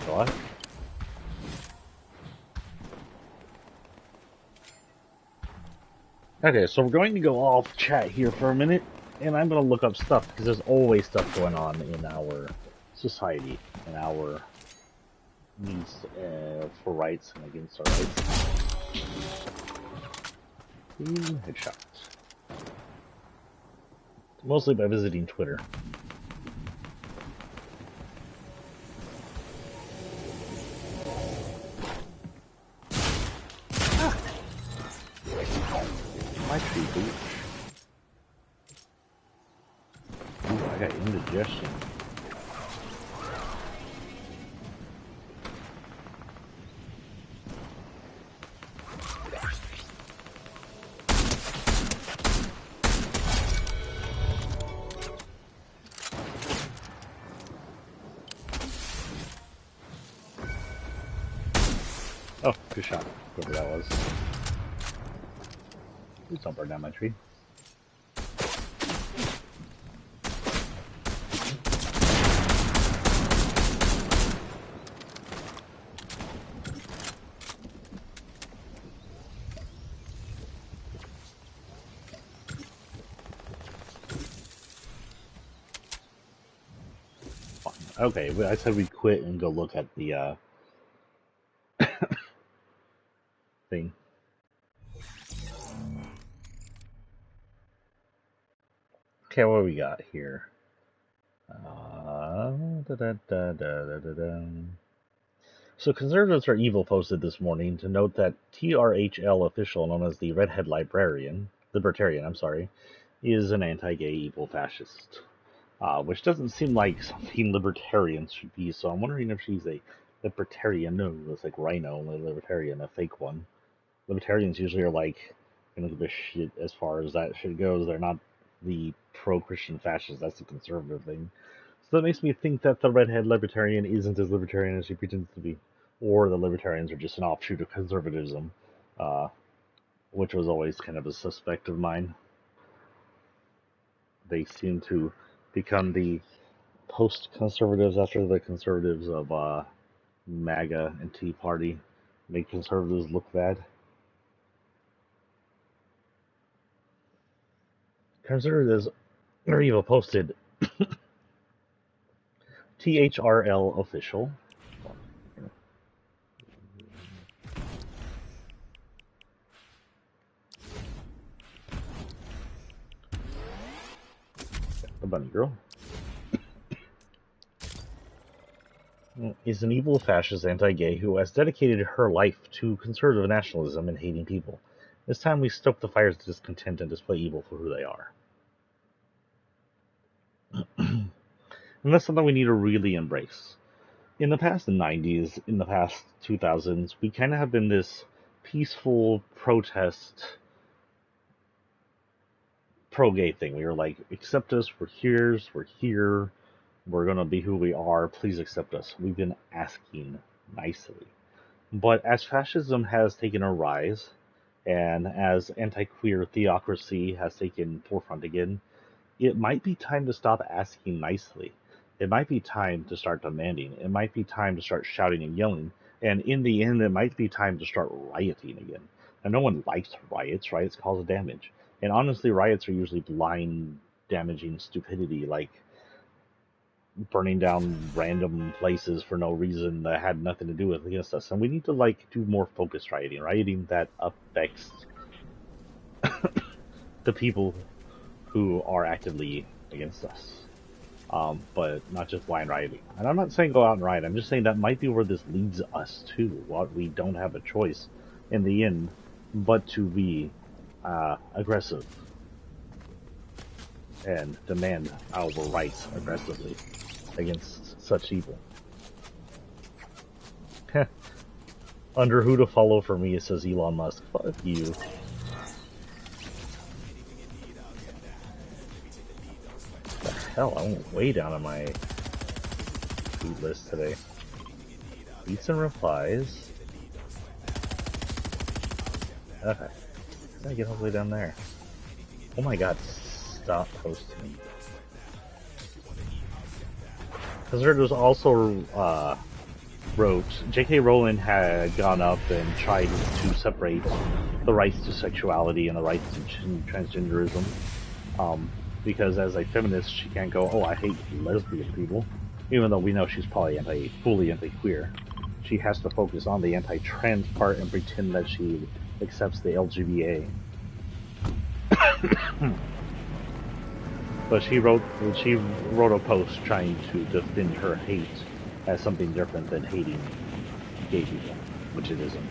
What? Okay, so we're going to go off chat here for a minute, and I'm going to look up stuff, because there's always stuff going on in our society, in our needs for rights and against our rights. Headshot. Mostly by visiting Twitter. My tree booch. Ooh, I got indigestion. Oh, good shot. Whoever that was. Please don't burn down my tree. Okay, I said we'd quit and go look at the thing. Okay, what do we got here? So conservatives are evil posted this morning to note that TRHL official known as the Redhead Libertarian, is an anti-gay evil fascist. Which doesn't seem like something libertarians should be, so I'm wondering if she's a libertarian. No, it's like Rhino, only libertarian, a fake one. Libertarians usually are like, gonna give a shit as far as that shit goes. They're not the pro-Christian fascists, that's the conservative thing. So that makes me think that the redhead libertarian isn't as libertarian as she pretends to be. Or the libertarians are just an offshoot of conservatism, uh, which was always kind of a suspect of mine. They seem to become the post-conservatives after the conservatives of MAGA and Tea Party make conservatives look bad. Conservatives are even posted THRL official. The bunny girl is an evil fascist anti-gay who has dedicated her life to conservative nationalism and hating people. It's time we stoke the fires of discontent and display evil for who they are. And that's something we need to really embrace. In the past 90s, in the past 2000s, we kind of have been this peaceful protest pro-gay thing. We were like, accept us, we're here, we're gonna be who we are, please accept us. We've been asking nicely. But as fascism has taken a rise, and as anti-queer theocracy has taken forefront again, it might be time to stop asking nicely. It might be time to start demanding. It might be time to start shouting and yelling. And in the end, it might be time to start rioting again. And no one likes riots. Riots cause damage. And honestly, riots are usually blind, damaging stupidity, like burning down random places for no reason that had nothing to do with against us. And we need to do more focused rioting that affects the people who are actively against us. but not just blind riding. And I'm not saying go out and ride. I'm just saying that might be where this leads us to. What we don't have a choice in the end, but to be aggressive and demand our rights aggressively against such evil. Under who to follow for me, it says Elon Musk. Fuck you. What the hell? I went way down on my tweet list today. Tweets and replies. Okay. Gotta get all the way down there. Oh my god, stop posting. Because there was also, wrote, J.K. Rowling had gone up and tried to separate the rights to sexuality and the rights to transgenderism. Because as a feminist, she can't go, oh, I hate lesbian people. Even though we know she's probably fully anti-queer. She has to focus on the anti-trans part and pretend that she accepts the LGBT. But she wrote a post trying to defend her hate as something different than hating gay people, which it isn't.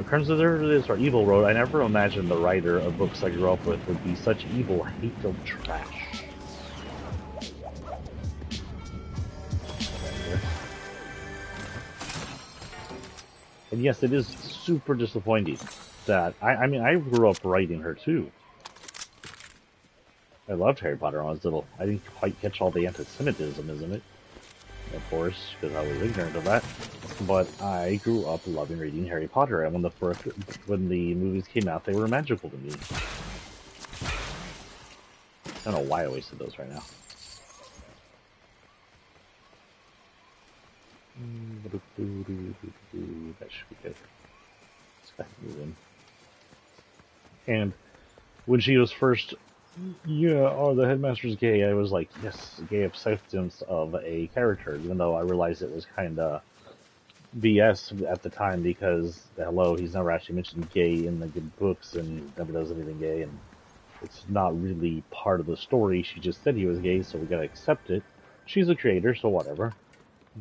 Conservatives or Evil wrote, I never imagined the writer of books I grew up with would be such evil, hate-filled trash. And yes, it is super disappointing that, I mean, I grew up writing her too. I loved Harry Potter when I was little. I didn't quite catch all the anti-Semitism, isn't it? Of course, because I was ignorant of that. But I grew up loving reading Harry Potter, and when the movies came out, they were magical to me. I don't know why I wasted those right now. That should be good. Let's back moving. And when she was first, the headmaster's gay, I was like, yes, gay acceptance of a character, even though I realized it was kind of BS at the time because, hello, he's never actually mentioned gay in the good books and never does anything gay, and it's not really part of the story. She just said he was gay, so we gotta accept it. She's a creator, so whatever.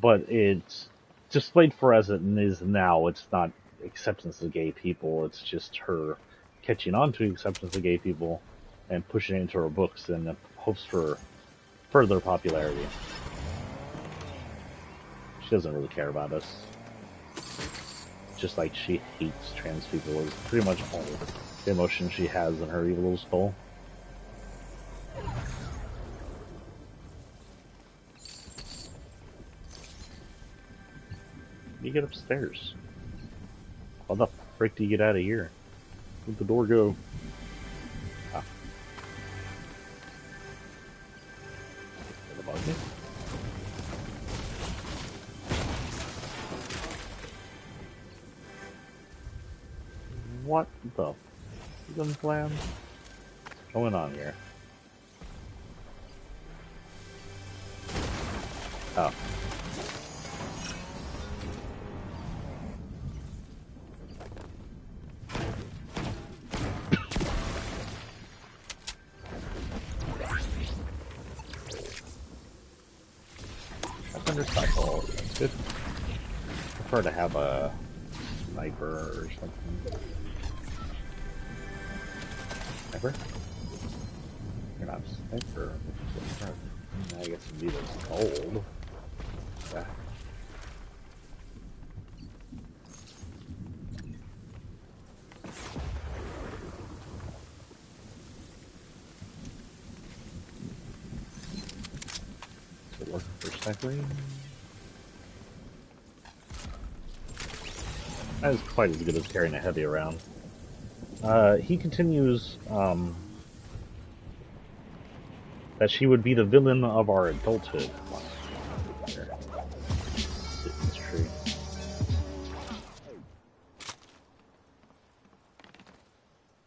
But it's displayed for as it is now. It's not acceptance of gay people. It's just her catching on to acceptance of gay people and pushing it into her books in hopes for further popularity. She doesn't really care about us. Just like she hates trans people is pretty much all the emotion she has in her evil little skull. You get upstairs. How the frick do you get out of here? Where'd the door go? Ah. Did it bug me? What the f***ing plan? What's going on here? Oh. Cycle. That's good. I prefer to have a sniper or something. Sniper? You're not a sniper. I guess it'd be this gold. Yeah. So looking for snipering. That is quite as good as carrying a heavy around. He continues that she would be the villain of our adulthood. Sit in this tree.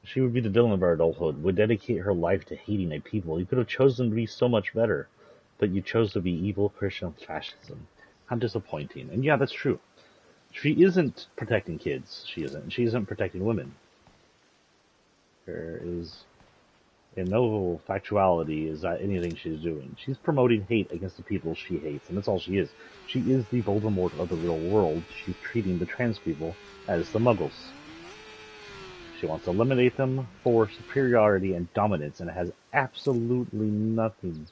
She would be the villain of our adulthood, would dedicate her life to hating a people. You could have chosen to be so much better, but you chose to be evil, Christian fascism. How disappointing. And yeah, that's true. She isn't protecting kids. She isn't. She isn't protecting women. There is And no factuality is that anything she's doing. She's promoting hate against the people she hates, and that's all she is. She is the Voldemort of the real world. She's treating the trans people as the Muggles. She wants to eliminate them for superiority and dominance, and it has absolutely nothing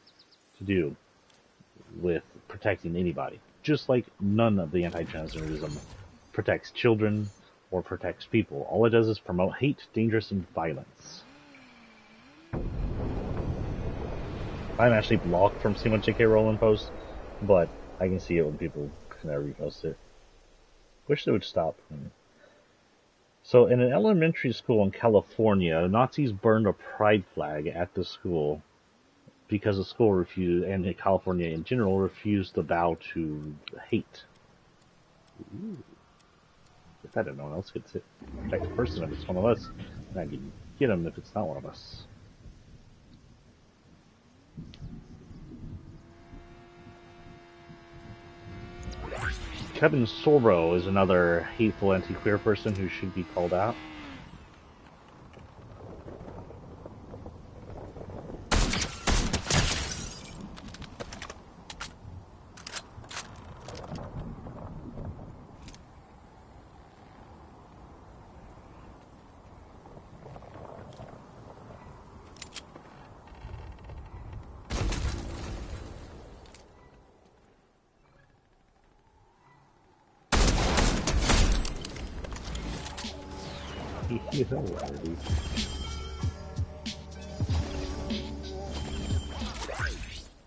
to do with protecting anybody. Just like none of the anti-transgenderism protects children or protects people. All it does is promote hate, dangerous, and violence. I'm actually blocked from seeing what J.K. Rowling posts, but I can see it when people repost it. Wish they would stop. So, in an elementary school in California, Nazis burned a pride flag at the school because the school refused, and in California in general, refused to bow to hate. Ooh. If that no one else gets it, protect the person if it's one of us, and I can get him if it's not one of us. Kevin Sorbo is another hateful anti-queer person who should be called out.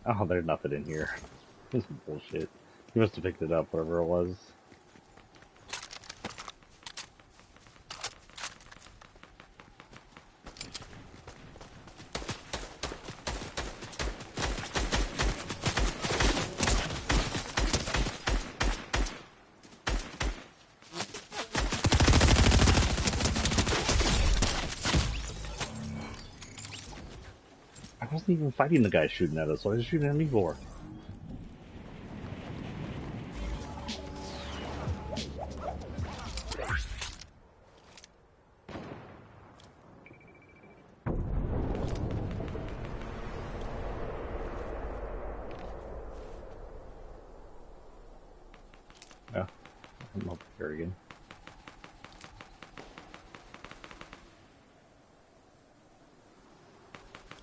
Oh, there's nothing in here. This is bullshit. He must have picked it up, whatever it was. I wasn't even fighting the guy shooting at us, so I was shooting at me for. Yeah, I'm up here again.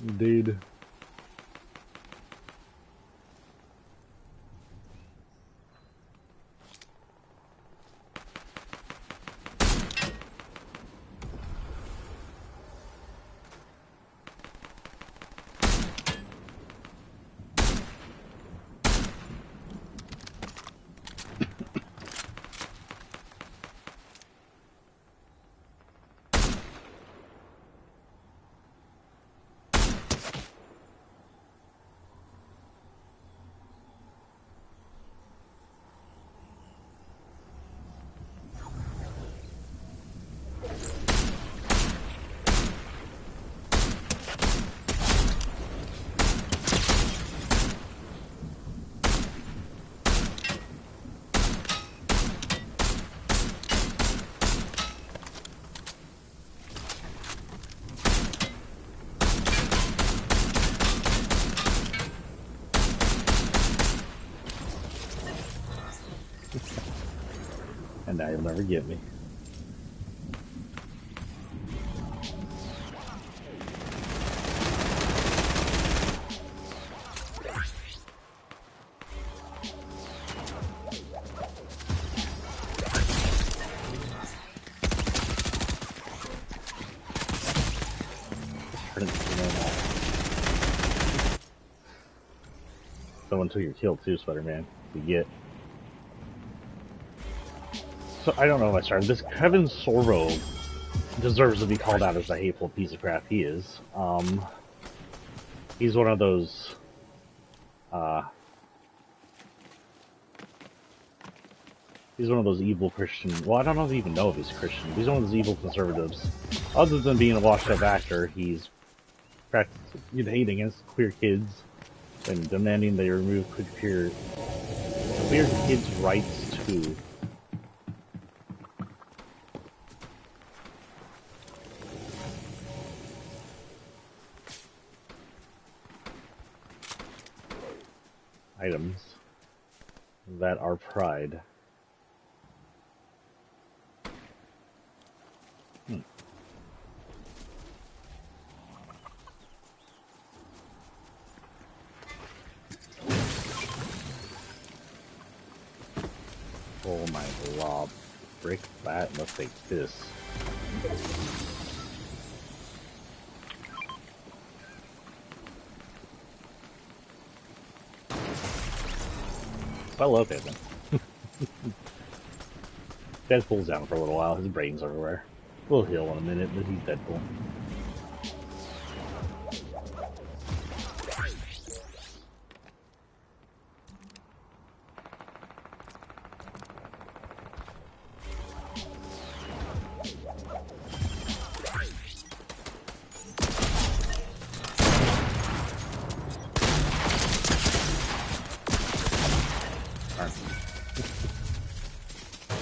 Indeed. And now you'll never get me. Someone took your kill too, Spider-Man. You get. So I don't know if I started this. Kevin Sorbo deserves to be called out as the hateful piece of crap he is. He's one of those. He's one of those evil Christian. Well, I don't even know if he's Christian. He's one of those evil conservatives. Other than being a washed-up actor, he's practicing hate against queer kids and demanding they remove queer kids' rights to. items that are pride. Oh my blob. Break that, let's take this. I love him. Deadpool's down for a little while, his brain's everywhere. We'll heal in a minute, but he's Deadpool.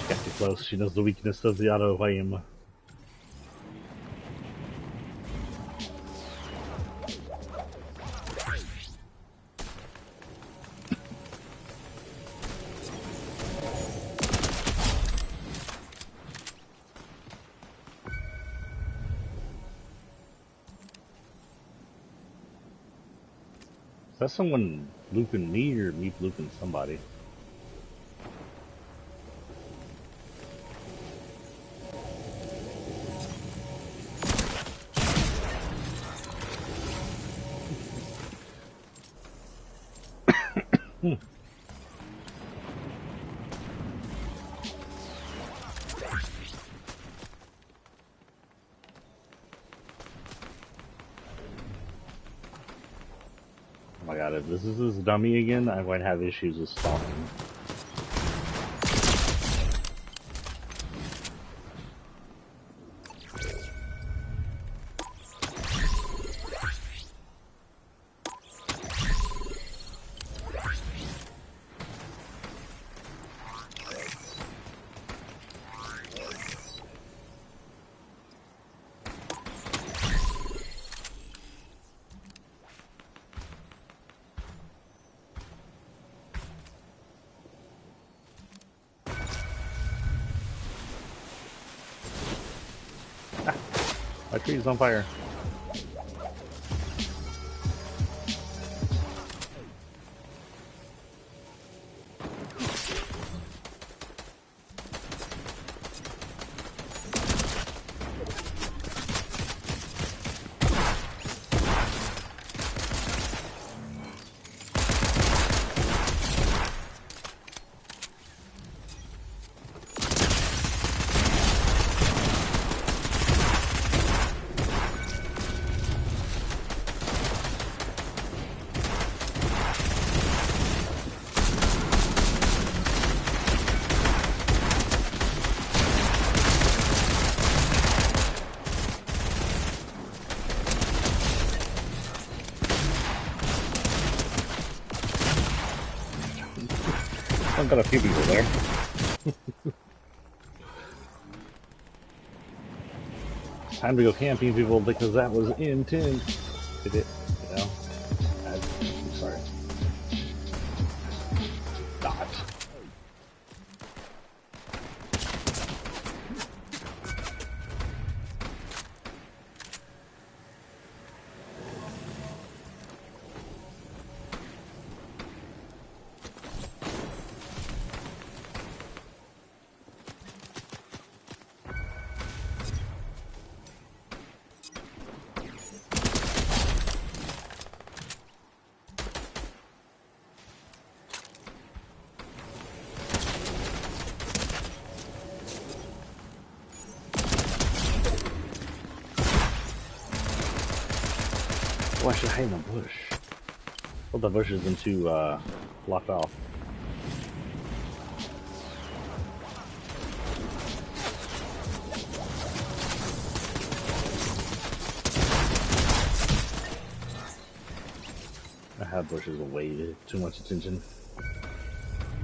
Got too close, she knows the weakness of the auto aim. Is that someone looping me or me looping somebody? Oh my god, if this is this dummy again, I might have issues with stalking. My tree is on fire. I've got a few people there. Time to go camping, people, because that was intense. Did it, you know? I'm sorry. Dodge. Oh, I should hide in the bush. Well, the bush isn't too locked off. I have bushes way too much attention.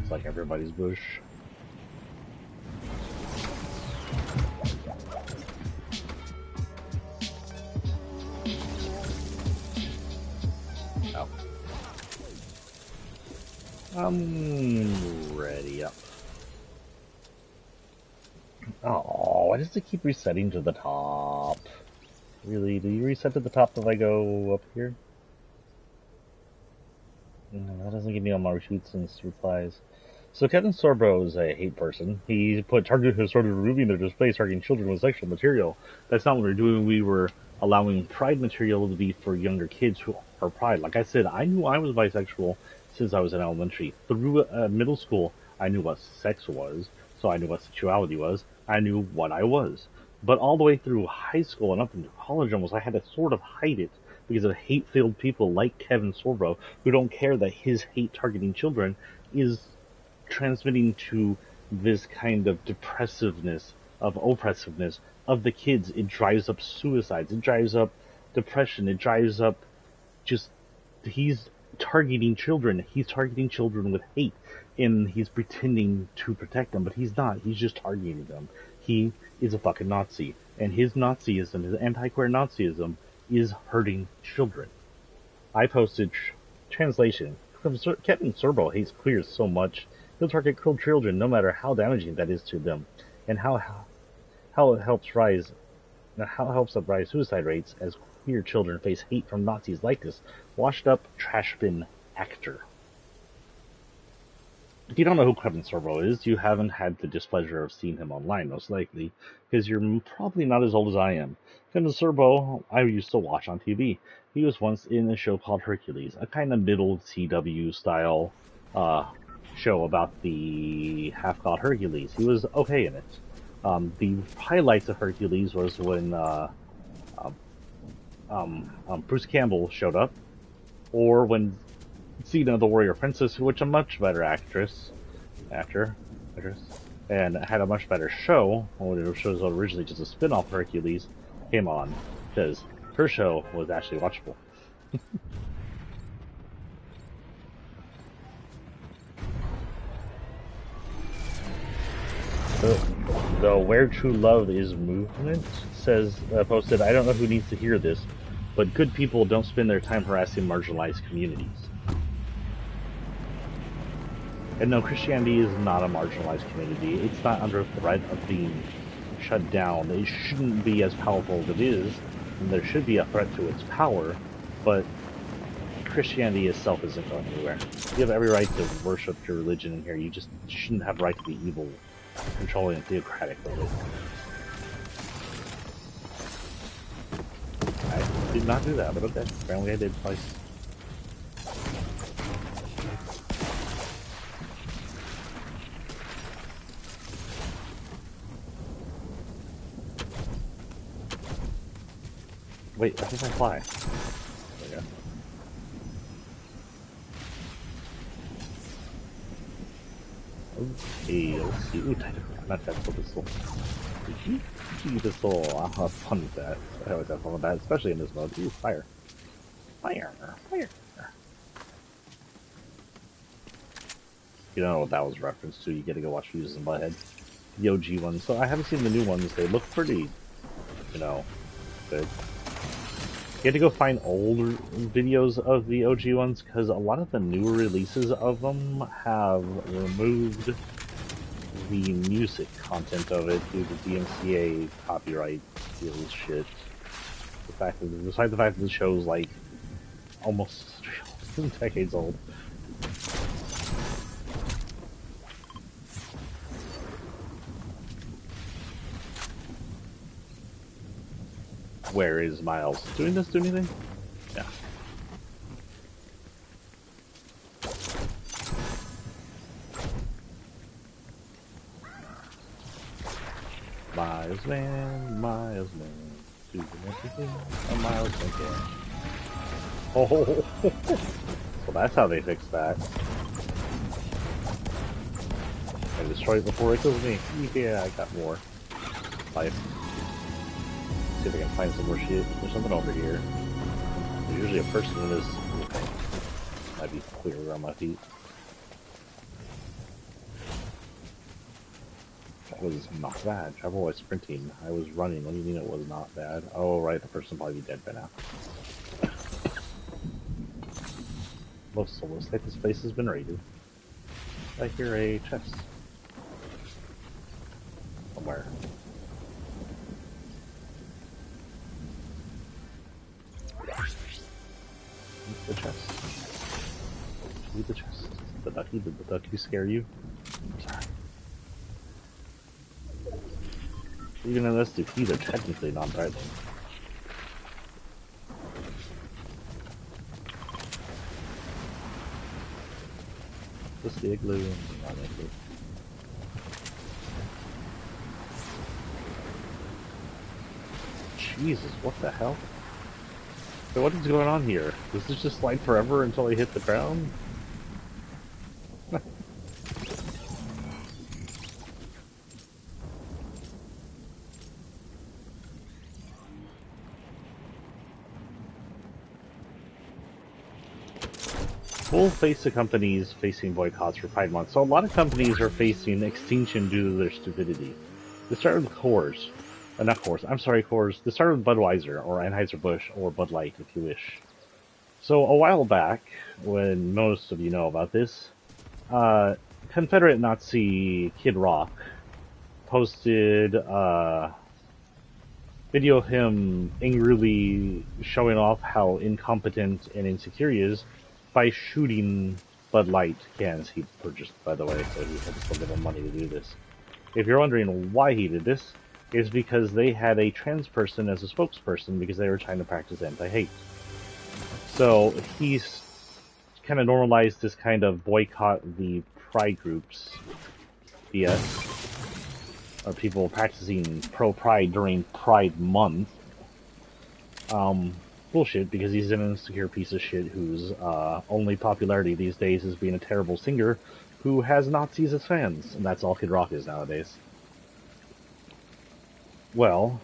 It's like everybody's bush. I'm ready up. Oh, why does it keep resetting to the top? Really? Do you reset to the top if I go up here? No, that doesn't give me all my retweets and replies. So Kevin Sorbo is a hate person. He put target has started removing their displays targeting children with sexual material. That's not what we were doing. We were allowing pride material to be for younger kids who are pride. Like I said, I knew I was bisexual since I was in elementary. Through middle school, I knew what sex was, so I knew what sexuality was. I knew what I was. But all the way through high school and up into college almost, I had to sort of hide it because of hate-filled people like Kevin Sorbo who don't care that his hate targeting children is transmitting to this kind of depressiveness, of oppressiveness of the kids. It drives up suicides. It drives up depression. It drives up just, he's targeting children. He's targeting children with hate. And he's pretending to protect them, but he's not. He's just targeting them. He is a fucking Nazi. And his Nazism, his anti-queer Nazism, is hurting children. I posted translation. Kevin Sorbo hates queers so much, he'll target cruel children no matter how damaging that is to them, and how it helps up rise suicide rates as queer children face hate from Nazis like this washed up trash bin actor. If you don't know who Kevin Sorbo is, you haven't had the displeasure of seeing him online, most likely, because you're probably not as old as I am. Kevin Sorbo, I used to watch on TV. He was once in a show called Hercules, a kind of middle CW style show about the half-god Hercules. He was okay in it. The highlights of Hercules was when Bruce Campbell showed up, or when Xena the Warrior Princess, which a much better actress, and had a much better show, when it was originally just a spin-off of Hercules, came on, because her show was actually watchable. The Where True Love Is movement says, posted, I don't know who needs to hear this, but good people don't spend their time harassing marginalized communities. And no, Christianity is not a marginalized community. It's not under threat of being shut down. It shouldn't be as powerful as it is, and there should be a threat to its power, but Christianity itself isn't going anywhere. You have every right to worship your religion in here. You just shouldn't have the right to be evil, controlling a theocratic religion. I did not do that, but okay. Apparently I did twice. Wait, I think I fly. There we go. Okay, let's see. Ooh, not tactical pistol. Pistol. I'll have fun with that. I always have fun with that, especially in this mode. Ooh, fire. Fire. Fire. You don't know what that was referenced to. You get to go watch Fuses and Butthead. The OG ones. So I haven't seen the new ones. They look pretty, good. You had to go find older videos of the OG ones, because a lot of the newer releases of them have removed the music content of it due to DMCA copyright deals shit. Besides the fact that the show's like almost 2 decades old. Where is Miles? Doing this do anything? Yeah. Miles man, doing everything a Miles man can. Oh, so that's how they fix that. I destroy it before it kills me. Yeah, I got more life. See if I can find some more shit. There's something over here. There's usually a person in this. Okay. Might be clearer on my feet. That was not bad. Travel while sprinting. I was running. What do you mean it was not bad? Oh, right. The person probably be dead by now. Most soulless. Like this place has been raided. I hear a chest somewhere. The chest. Leave the chest. The ducky, did the ducky scare you? I'm sorry. Even in this defeat, they're technically non-threatening. Just the igloo and not igloo. Jesus, what the hell? So what is going on here? Does this just slide forever until I hit the ground? Full face of companies facing boycotts for Pride Month. So a lot of companies are facing extinction due to their stupidity. This started with Coors. Not Coors. I'm sorry, Coors. This started with Budweiser, or Anheuser-Busch, or Bud Light, if you wish. So a while back, when most of you know about this, Confederate Nazi Kid Rock posted a video of him angrily showing off how incompetent and insecure he is by shooting Bud Light cans he purchased, by the way, so he had to still give him money to do this. If you're wondering why he did this, it's because they had a trans person as a spokesperson because they were trying to practice anti-hate. So he's kind of normalized this kind of boycott the pride groups BS, or people practicing pro-pride during Pride Month. Bullshit, because he's an insecure piece of shit whose only popularity these days is being a terrible singer who has Nazis as fans, and that's all Kid Rock is nowadays. Well,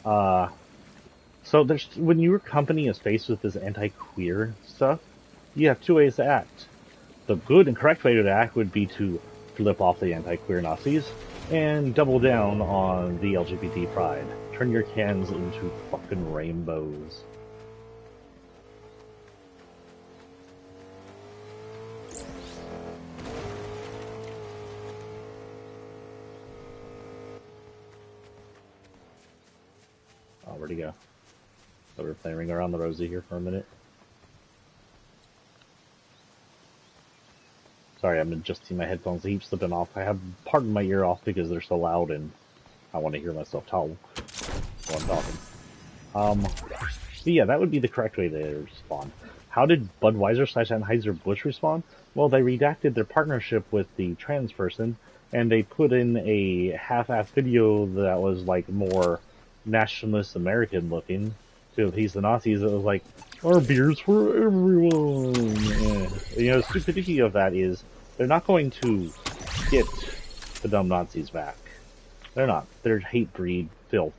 so there's, when your company is faced with this anti-queer stuff, you have two ways to act. The good and correct way to act would be to flip off the anti-queer Nazis and double down on the LGBT pride. Turn your cans into fucking rainbows. Oh, where'd he go? So we're playing Ring Around the Rosie here for a minute. Sorry, I'm adjusting my headphones. They keep slipping off. I have part of my ear off because they're so loud and I want to hear myself talk while I'm talking. But yeah, that would be the correct way to respond. How did Budweiser / Anheuser-Busch respond? Well, they redacted their partnership with the trans person, and they put in a half-assed video that was like more nationalist American looking to appease the Nazis. It was like, our beer's for everyone. You know, the stupidity of that is they're not going to get the dumb Nazis back. They're not. They're hate breed filth.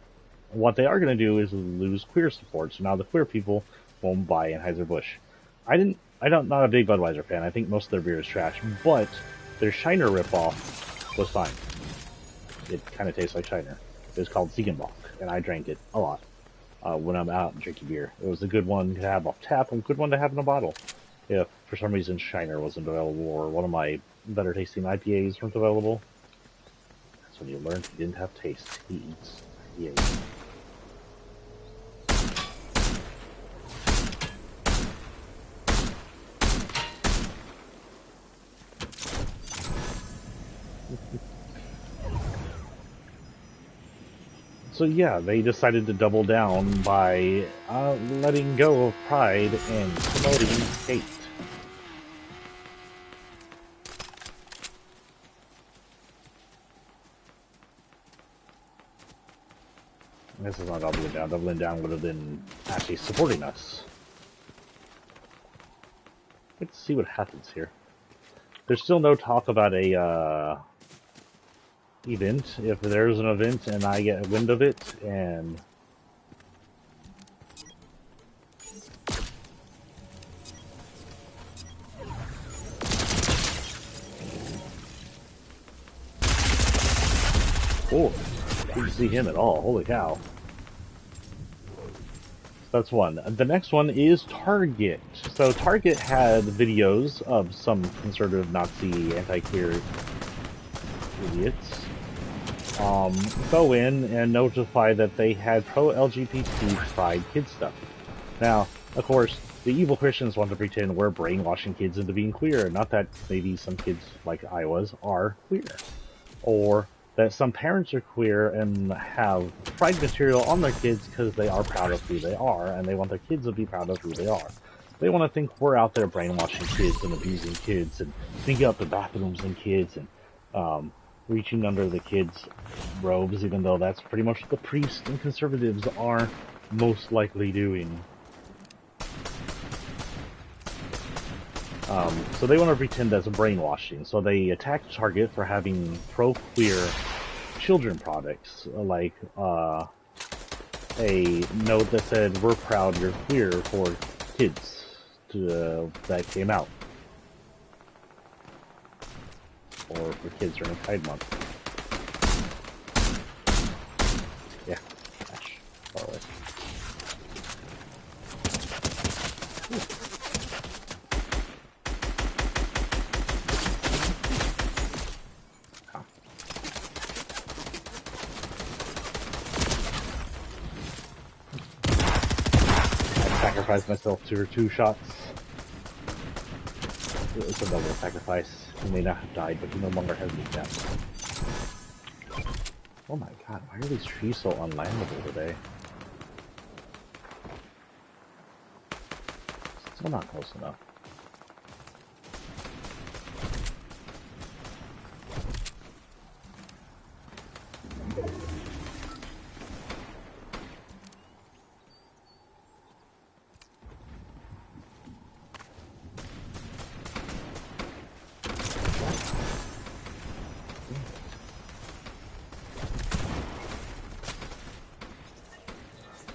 What they are going to do is lose queer support, so now the queer people won't buy Anheuser-Busch. I'm not a big Budweiser fan. I think most of their beer is trash, but their Shiner ripoff was fine. It kind of tastes like Shiner. It was called Ziegenbock, and I drank it a lot when I'm out drinking beer. It was a good one to have off tap and a good one to have in a bottle. If for some reason Shiner wasn't available or one of my better tasting IPAs weren't available, that's when you learned he didn't have taste. He eats IPAs. So yeah, they decided to double down by letting go of pride and promoting hate. This is not doubling down. Doubling down would have been actually supporting us. Let's see what happens here. There's still no talk about a event. If there's an event and I get wind of it, and oh, didn't see him at all. Holy cow! That's one. The next one is Target. So Target had videos of some conservative Nazi anti-queer idiots go in and notify that they had pro-LGBT pride kid stuff. Now, of course, the evil Christians want to pretend we're brainwashing kids into being queer. Not that maybe some kids, like I was, are queer. Or that some parents are queer and have pride material on their kids because they are proud of who they are, and they want their kids to be proud of who they are. They want to think we're out there brainwashing kids and abusing kids and sneaking up the bathrooms in kids and reaching under the kids' robes, even though that's pretty much what the priests and conservatives are most likely doing. So they want to pretend that's brainwashing. So they attacked Target for having pro-queer children products, like a note that said, "We're proud you're queer" for kids that came out. Or for kids during Pride Month. Yeah, gosh, far away. Sacrifice myself to her 2 shots. It's a double sacrifice. He may not have died, but he no longer has any deaths. Oh my god, why are these trees so unlandable today? Still not close enough.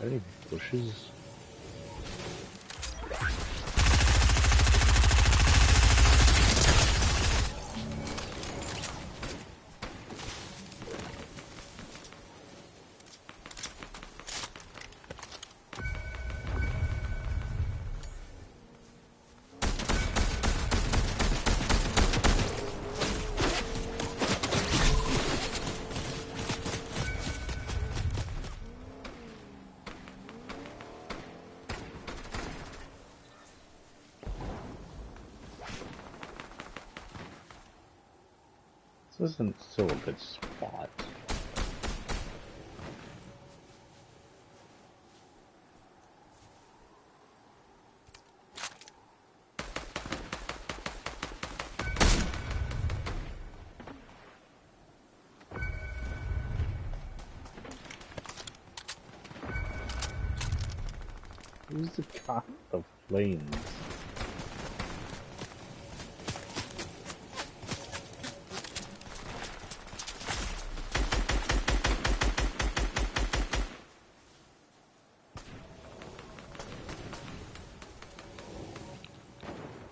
Any bushes? This isn't still a good spot. Who's the god of flames?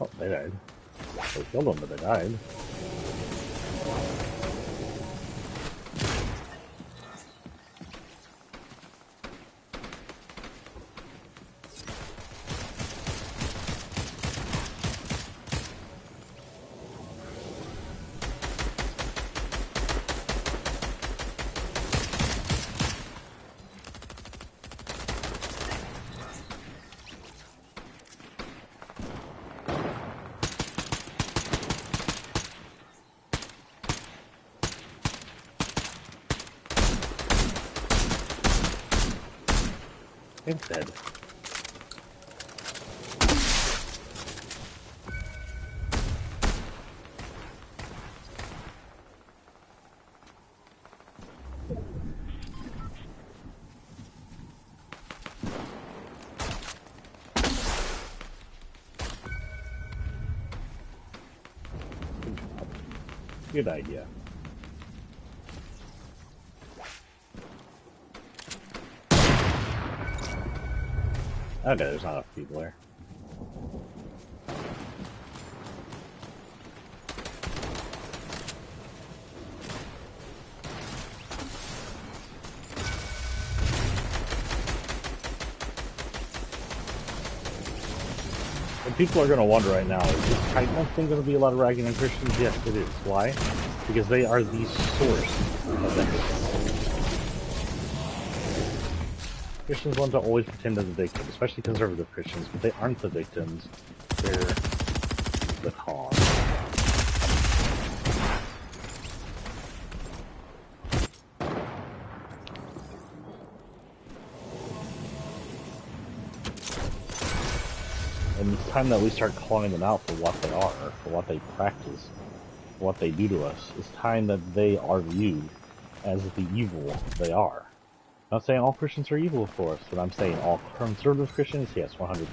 Oh, they died. They killed them, but they died. It's dead. Good idea. Okay, there's not enough people there. And people are going to wonder right now, is this Titanite thing going to be a lot of ragging on Christians? Yes, it is. Why? Because they are the source of the hate. Christians want to always pretend they're the victim, especially conservative Christians, but they aren't the victims. They're the cause. And it's time that we start calling them out for what they are, for what they practice, for what they do to us. It's time that they are viewed as the evil they are. I'm not saying all Christians are evil, of course, but I'm saying all conservative Christians, yes, 100%.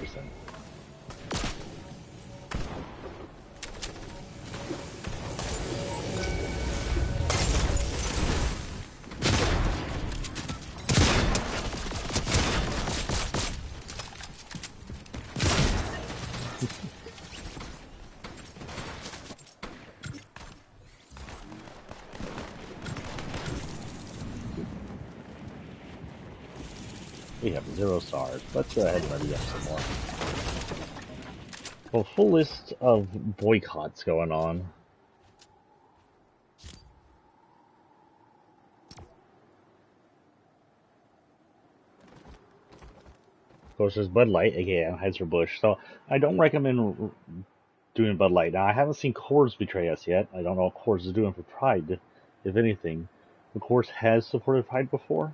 We have 0 stars. Let's go ahead and ready up some more. Well, full list of boycotts going on. Of course, there's Bud Light, aka Anheuser-Busch. So I don't recommend doing Bud Light. Now, I haven't seen Coors betray us yet. I don't know what Coors is doing for Pride, if anything. But Coors has supported Pride before.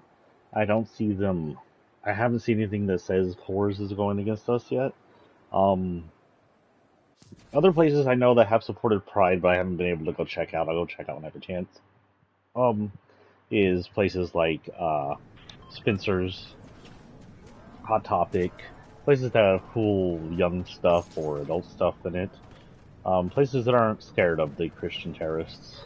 I don't see them. I haven't seen anything that says Coors is going against us yet. Other places I know that have supported Pride, but I haven't been able to go check out. I'll go check out when I have a chance. Is places like Spencer's, Hot Topic, places that have cool young stuff or adult stuff in it. Places that aren't scared of the Christian terrorists.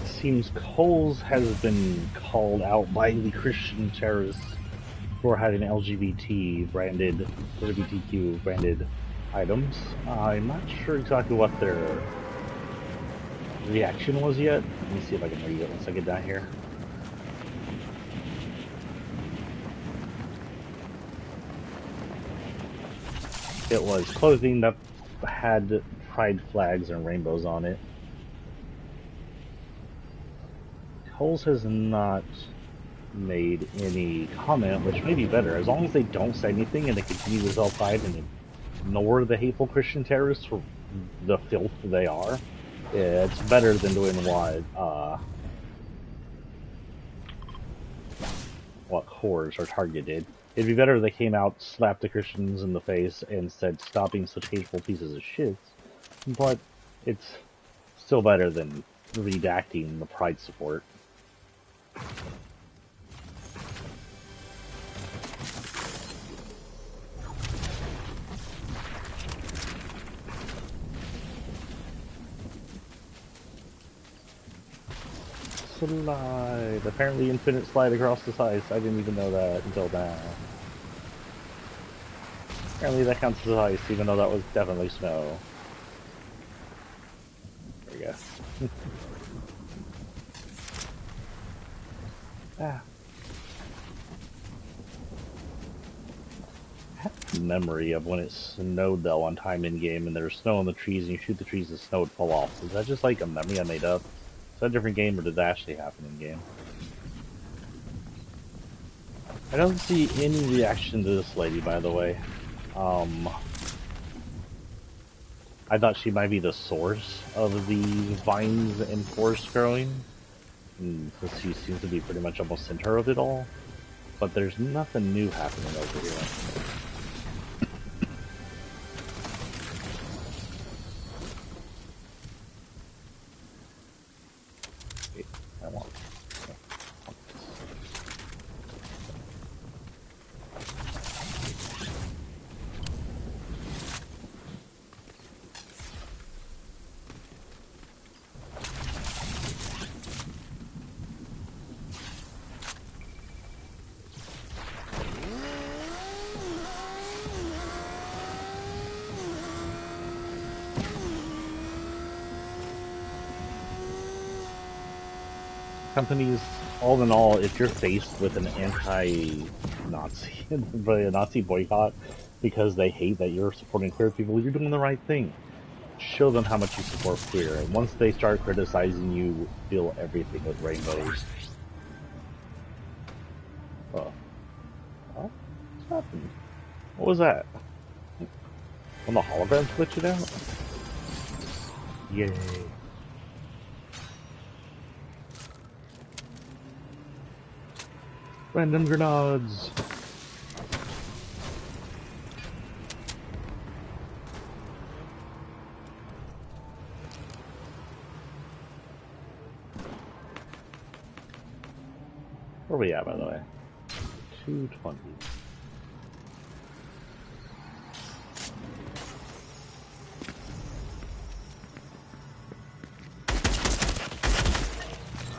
Seems Kohl's has been called out by the Christian terrorists for having LGBT branded, LGBTQ branded items. I'm not sure exactly what their reaction was yet. Let me see if I can read it once I get down here. It was clothing that had pride flags and rainbows on it. Kohl's has not made any comment, which may be better, as long as they don't say anything and they continue to sell pride and ignore the hateful Christian terrorists for the filth they are. It's better than doing what Coors or Target did. It'd be better if they came out, slapped the Christians in the face, and said, "Stop being such hateful pieces of shit." But it's still better than redacting the pride support. Slide. Apparently infinite slide across the ice. I didn't even know that until now. Apparently that counts as ice, even though that was definitely snow. There we go. Ah. I have a memory of when it snowed though one time in game and there was snow on the trees and you shoot the trees and the snow would fall off. Is that just like a memory I made up? Is that a different game or did that actually happen in game? I don't see any reaction to this lady, by the way. I thought she might be the source of the vines and forest growing, since she seems to be pretty much almost center of it all. But there's nothing new happening over here. I want. Companies, all in all, if you're faced with an anti-Nazi, a Nazi boycott because they hate that you're supporting queer people, you're doing the right thing. Show them how much you support queer, and once they start criticizing you, fill everything with rainbows. Oh, what's happened? What was that? When the holograms glitched out? Yay. Random grenades! Where are we at, by the way? 220.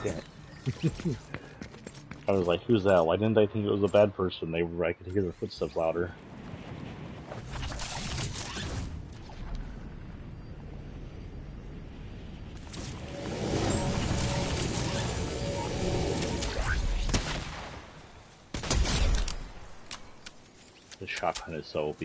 Damn it. I was like, who's that? Why didn't I think it was a bad person? I could hear their footsteps louder. The shotgun is so OP.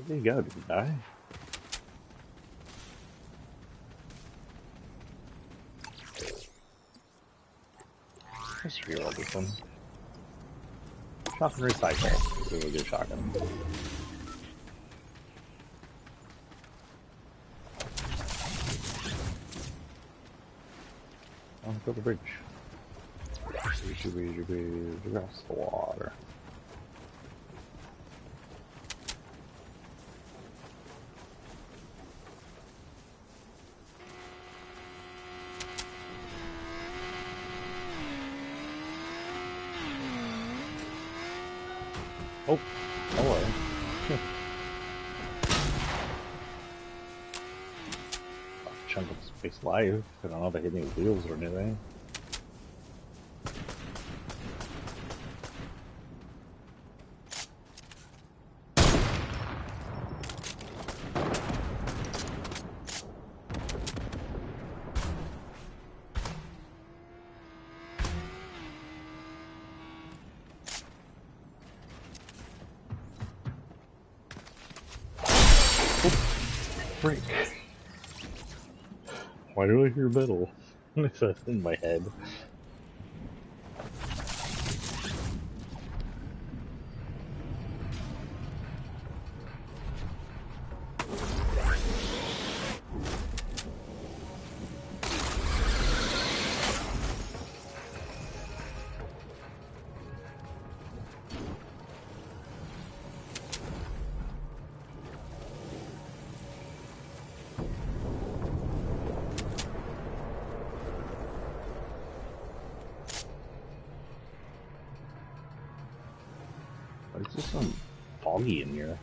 Where did he go? Did he die? Let's reroll this one. Shotgun recycle. Really good shotgun. Oh, go to the bridge. Across the water. Oh, hello. Chunk of space live. I don't know if I hit any wheels or anything. Freak. Why do I hear metal? It's in my head. It's just some foggy in here.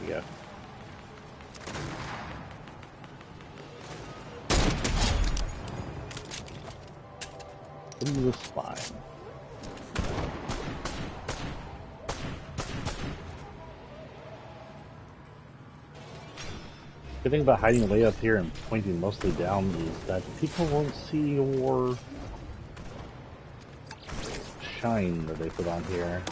Yeah. Through the spine. The thing about hiding way up here and pointing mostly down is that people won't see your shine that they put on here.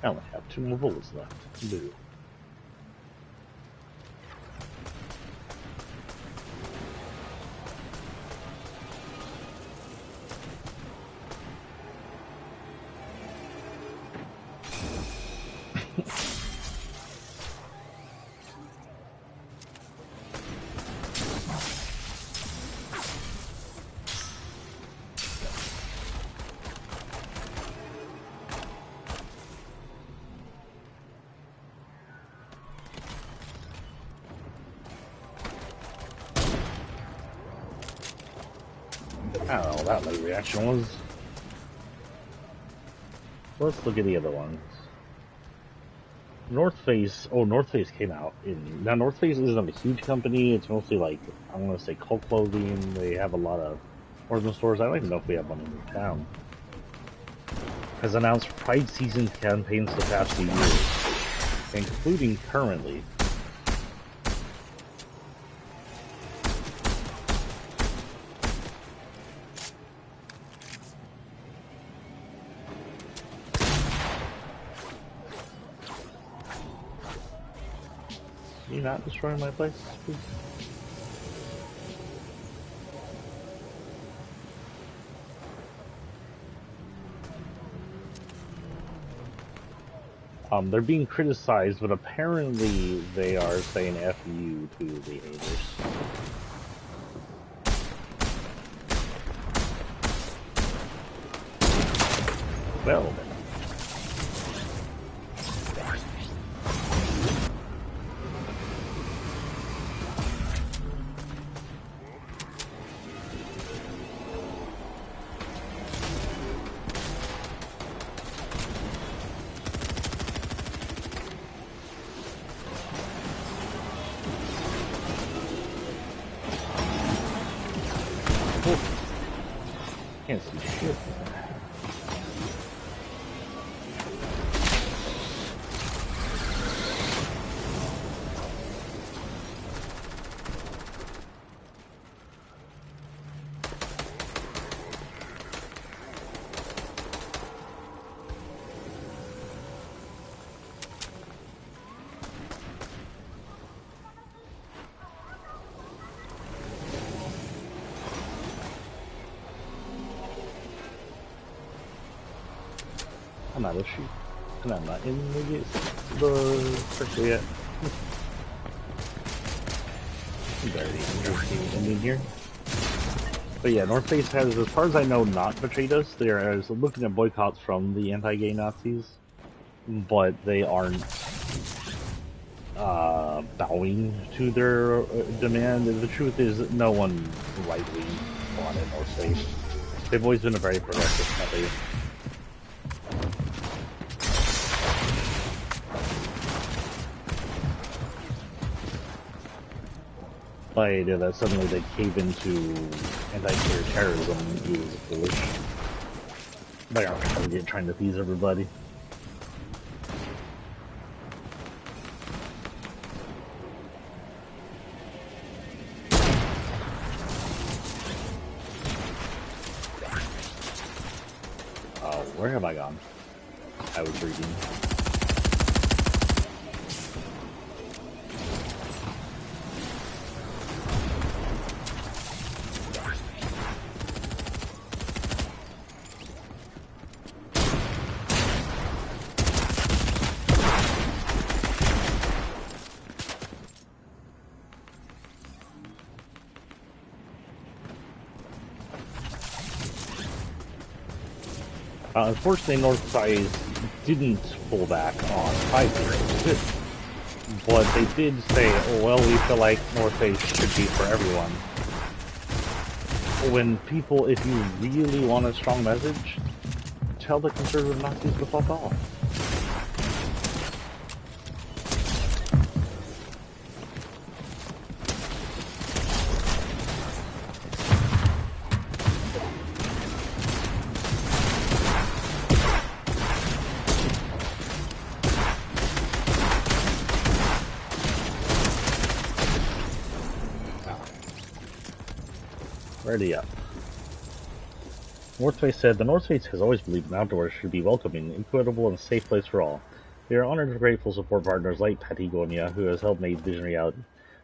I only have 2 more bullets left. Boo. I don't know what that late reaction was. Let's look at the other ones. North Face. Oh, North Face came out in. Now, North Face isn't a huge company. It's mostly like, I'm going to say cult clothing. They have a lot of ornament stores. I don't even know if we have one in town. Has announced Pride Season campaigns the past few years, including currently. Can you not destroy my place, please? They're being criticized, but apparently they are saying F you to the haters. Well then. Can't see shit. I'm out of shoot, and I'm not in the circle yet. Very interesting ending here. But yeah, North Face has, as far as I know, not betrayed us. They are looking at boycotts from the anti-gay Nazis, but they aren't bowing to their demand. The truth is, no one rightly wanted North Face. They've always been a very progressive company. The idea that suddenly they cave into anti-terrorism is foolish. They aren't trying to appease everybody. where have I gone? I was reading. Unfortunately, Northside didn't pull back on Pride Series, but they did say, oh, well, we feel like North Face should be for everyone. When people, if you really want a strong message, tell the conservative Nazis to fuck off. Ready up. North Face said, the North Face has always believed an outdoors should be welcoming, equitable, and a safe place for all. We are honored and grateful to support partners like Patagonia, who has helped make vision reality.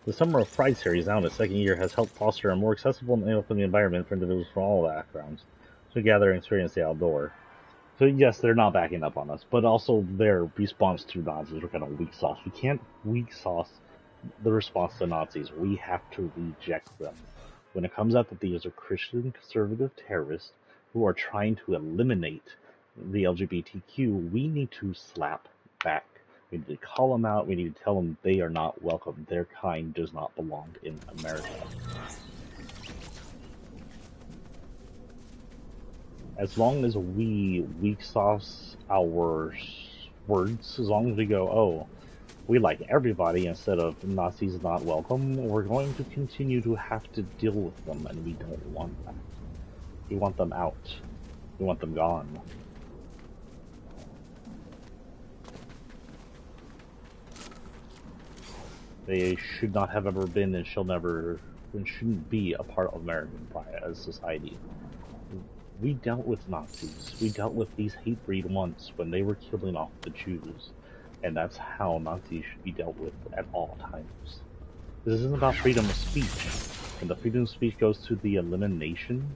The Summer of Pride series, now in its second year, has helped foster a more accessible and welcoming environment for individuals from all backgrounds to gather and experience the outdoor. So yes, they're not backing up on us, but also their response to Nazis were kind of weak sauce. We can't weak sauce the response to Nazis. We have to reject them. When it comes out that these are Christian conservative terrorists who are trying to eliminate the LGBTQ, we need to slap back. We need to call them out. We need to tell them they are not welcome. Their kind does not belong in America. As long as we weak sauce our words, as long as we go, oh, we like everybody instead of Nazis not welcome, we're going to continue to have to deal with them, and we don't want that. We want them out. We want them gone. They should not have ever been and shouldn't be a part of American society. We dealt with Nazis. We dealt with these hate breed once when they were killing off the Jews. And that's how Nazis should be dealt with at all times. This isn't about freedom of speech. And the freedom of speech goes to the elimination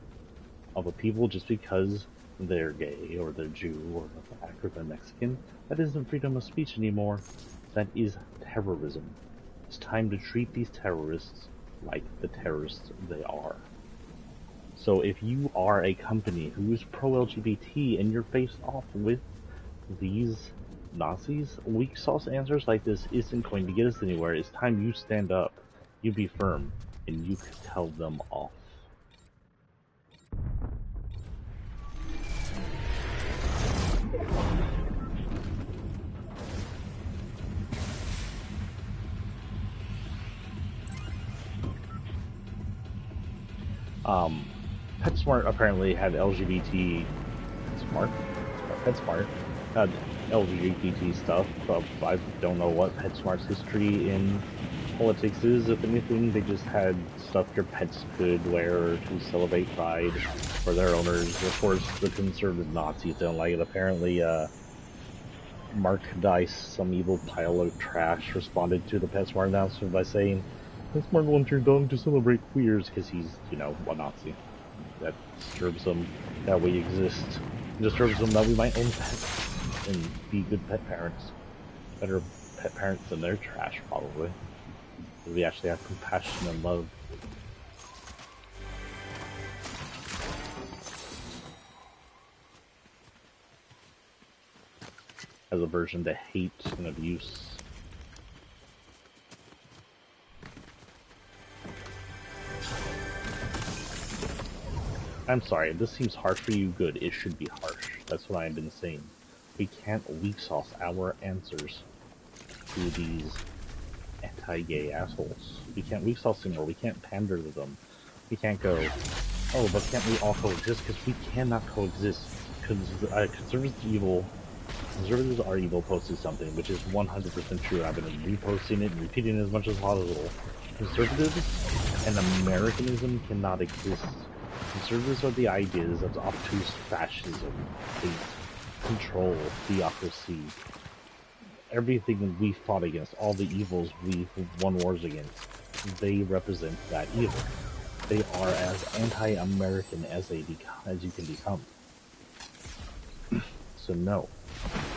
of a people just because they're gay, or they're Jew, or they're black, or they're Mexican. That isn't freedom of speech anymore. That is terrorism. It's time to treat these terrorists like the terrorists they are. So if you are a company who's pro-LGBT and you're faced off with these Nazis, weak sauce answers like this isn't going to get us anywhere. It's time you stand up, you be firm, and you tell them off. PetSmart apparently had LGBT PetSmart had LGBT stuff. I don't know what PetSmart's history in politics is. If anything, they just had stuff your pets could wear to celebrate Pride for their owners. Of course, the conservative Nazis don't like it. Apparently, Mark Dice, some evil pile of trash, responded to the PetSmart announcement by saying, PetSmart wants your dog to celebrate queers because he's, you know, a Nazi. That disturbs them that we exist. It disturbs them that we might own pets and be good pet parents. Better pet parents than their trash, probably. Because we actually have compassion and love. As a aversion to hate and abuse. I'm sorry, if this seems harsh for you, good. It should be harsh. That's what I've been saying. We can't weak sauce our answers to these anti-gay assholes. We can't weak sauce anymore. We can't pander to them. We can't go, oh, but can't we all coexist? Because we cannot coexist. Because Conservatives are evil posted something, which is 100% true. I've been reposting it and repeating it as much as possible. Conservatives and Americanism cannot exist. Conservatives are the ideas of obtuse fascism, hate, control, theocracy, everything we fought against, all the evils we won wars against, they represent that evil. They are as anti-American as you can become. So no,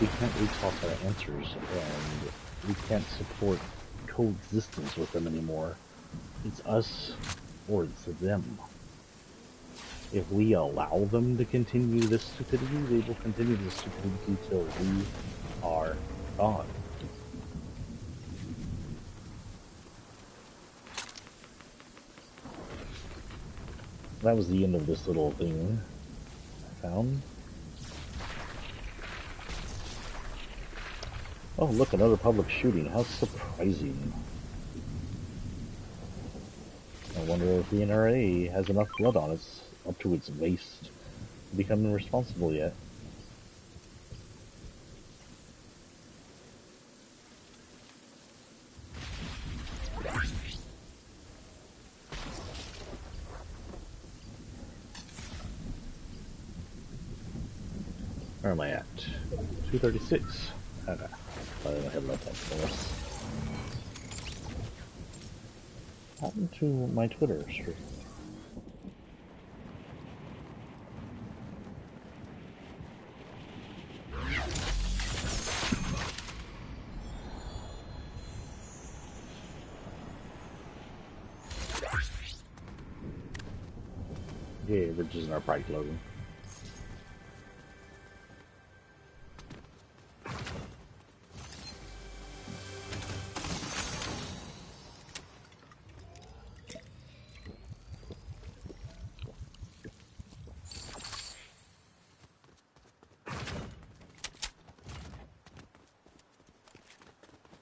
we can't reach out our answers, and we can't support coexistence with them anymore. It's us or it's them. If we allow them to continue this stupidity, they will continue this stupidity till we are gone. That was the end of this little thing I found. Oh, look, another public shooting. How surprising. I wonder if the NRA has enough blood on its up to its waist to become responsible yet. Where am I at? 236. I don't have enough time for this. What happened to my Twitter stream? Yeah, we're just in our pride clothing.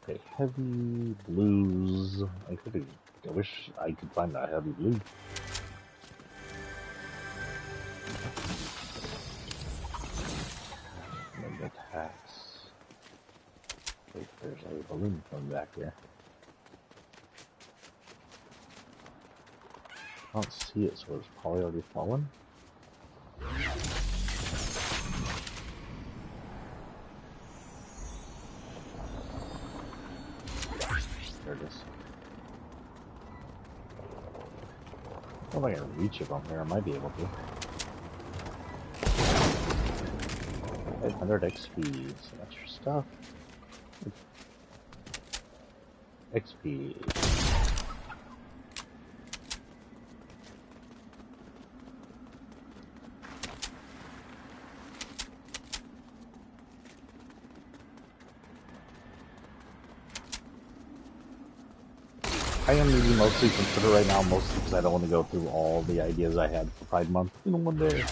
Okay, heavy blues. I wish I could find that heavy blue. And attacks. Wait, there's a balloon coming back here. I don't see it, so it's probably already fallen. There it is. I don't know if I can reach it from here. I might be able to. 500 XP, some extra stuff. XP. I am reading mostly from Twitter right now, mostly because I don't want to go through all the ideas I had for Pride Month in one day.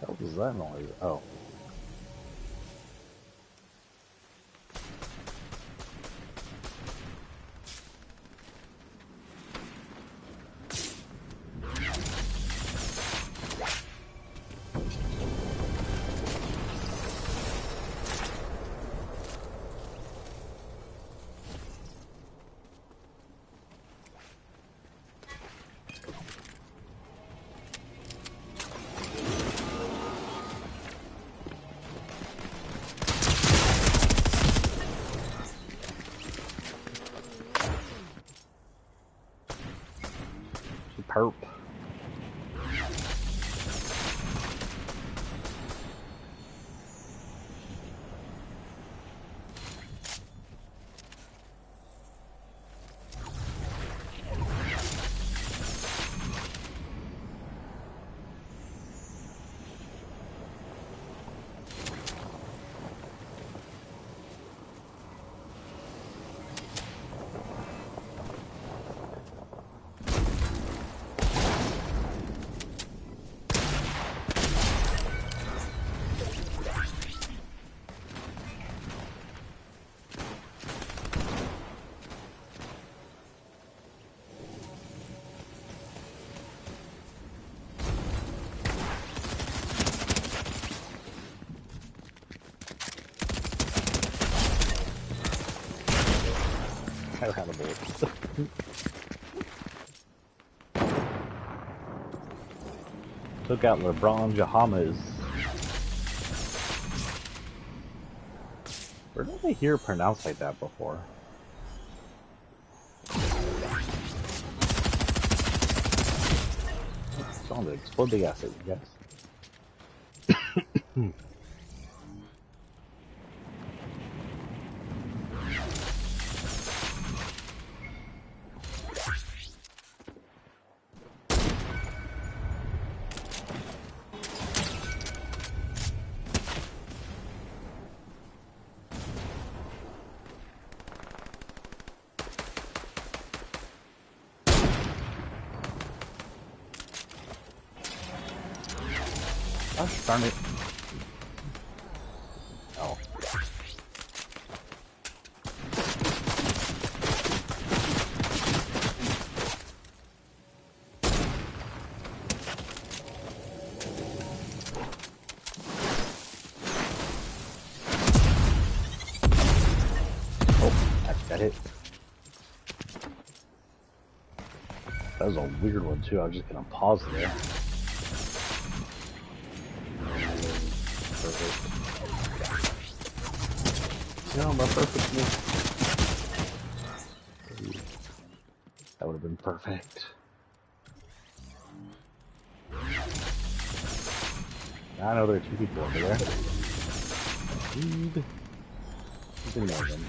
What was that noise? Oh. perp. I had a bullet. Took out LeBron Jahamas. Where did I hear it pronounced like that before? It's on to explode the acid, you guys. Gosh darn it. Oh. Oh, that got hit. That was a weird one too. I was just gonna pause there. Perfect. No, my perfectness. That would have been perfect. I know there are two people over there. You can know them.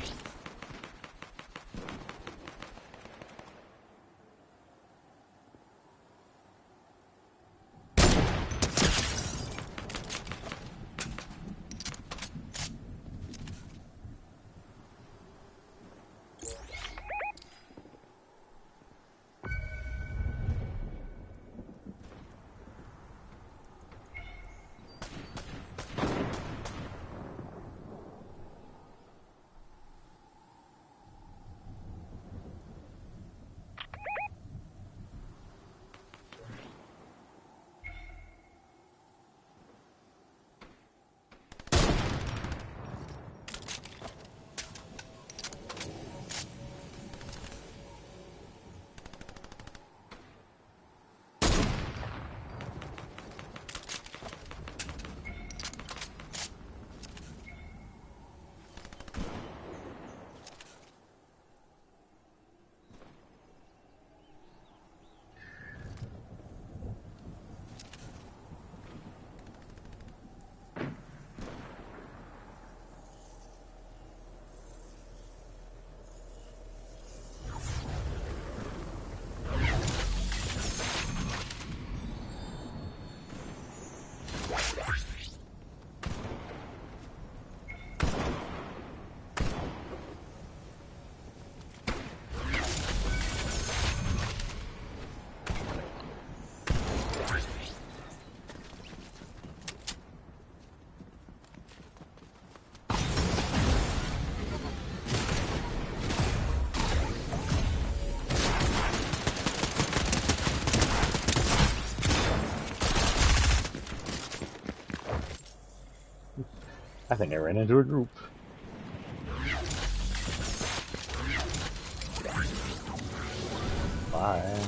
I think I ran into a group. Bye.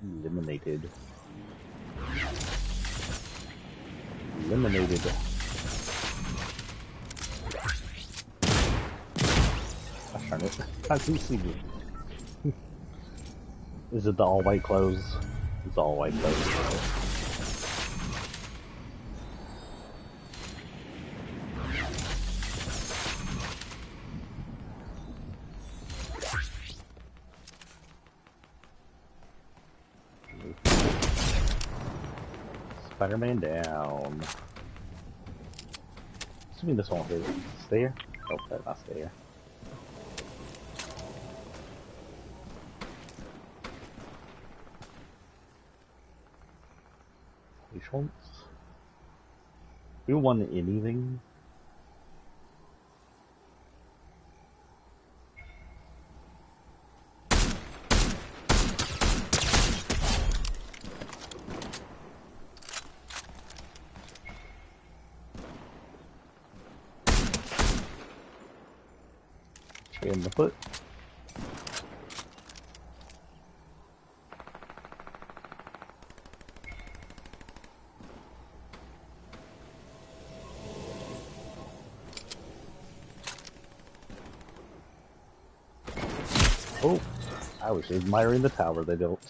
Eliminated. Eliminated. it. How do you see me? Is it the all white clothes? It's all white clothes. Spider-Man down. Assuming this won't hit. Stay here? Oh, that not stay here. Which ones? We won anything? In the foot. Oh, I was admiring the tower they built.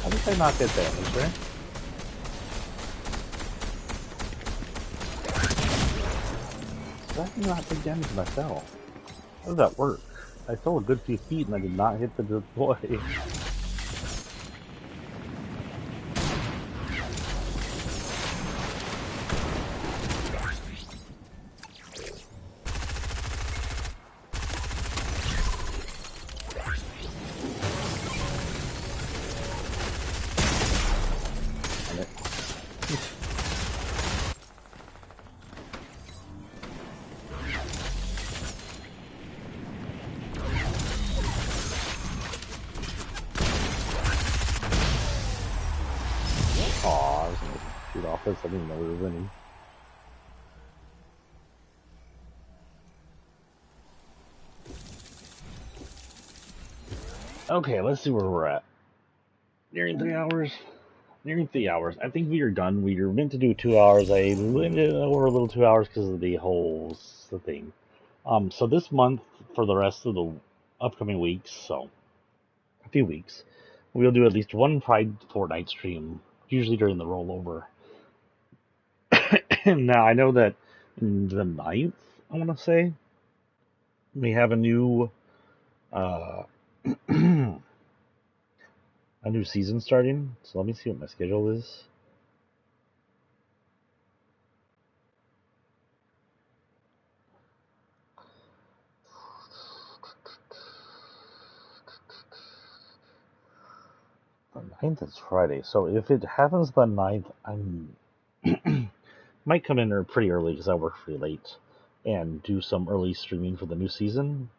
How did I not get damage there? Did I not take damage myself? How does that work? I fell a good few feet and I did not hit the deploy. Aw, I was gonna shoot off this. I didn't even know we were winning. Okay, let's see where we're at. Nearing 3 hours. Nearing 3 hours. I think we are done. We were meant to do 2 hours. I limited over a little 2 hours because of the whole thing. So this month, for the rest of the upcoming weeks, so a few weeks, we'll do at least one Pride Fortnite stream, usually during the rollover. Now, I know that the 9th, I want to say, we have a new a new season starting. So let me see what my schedule is. The 9th is Friday, so if it happens the 9th, I'm might come in pretty early because I work pretty late and do some early streaming for the new season.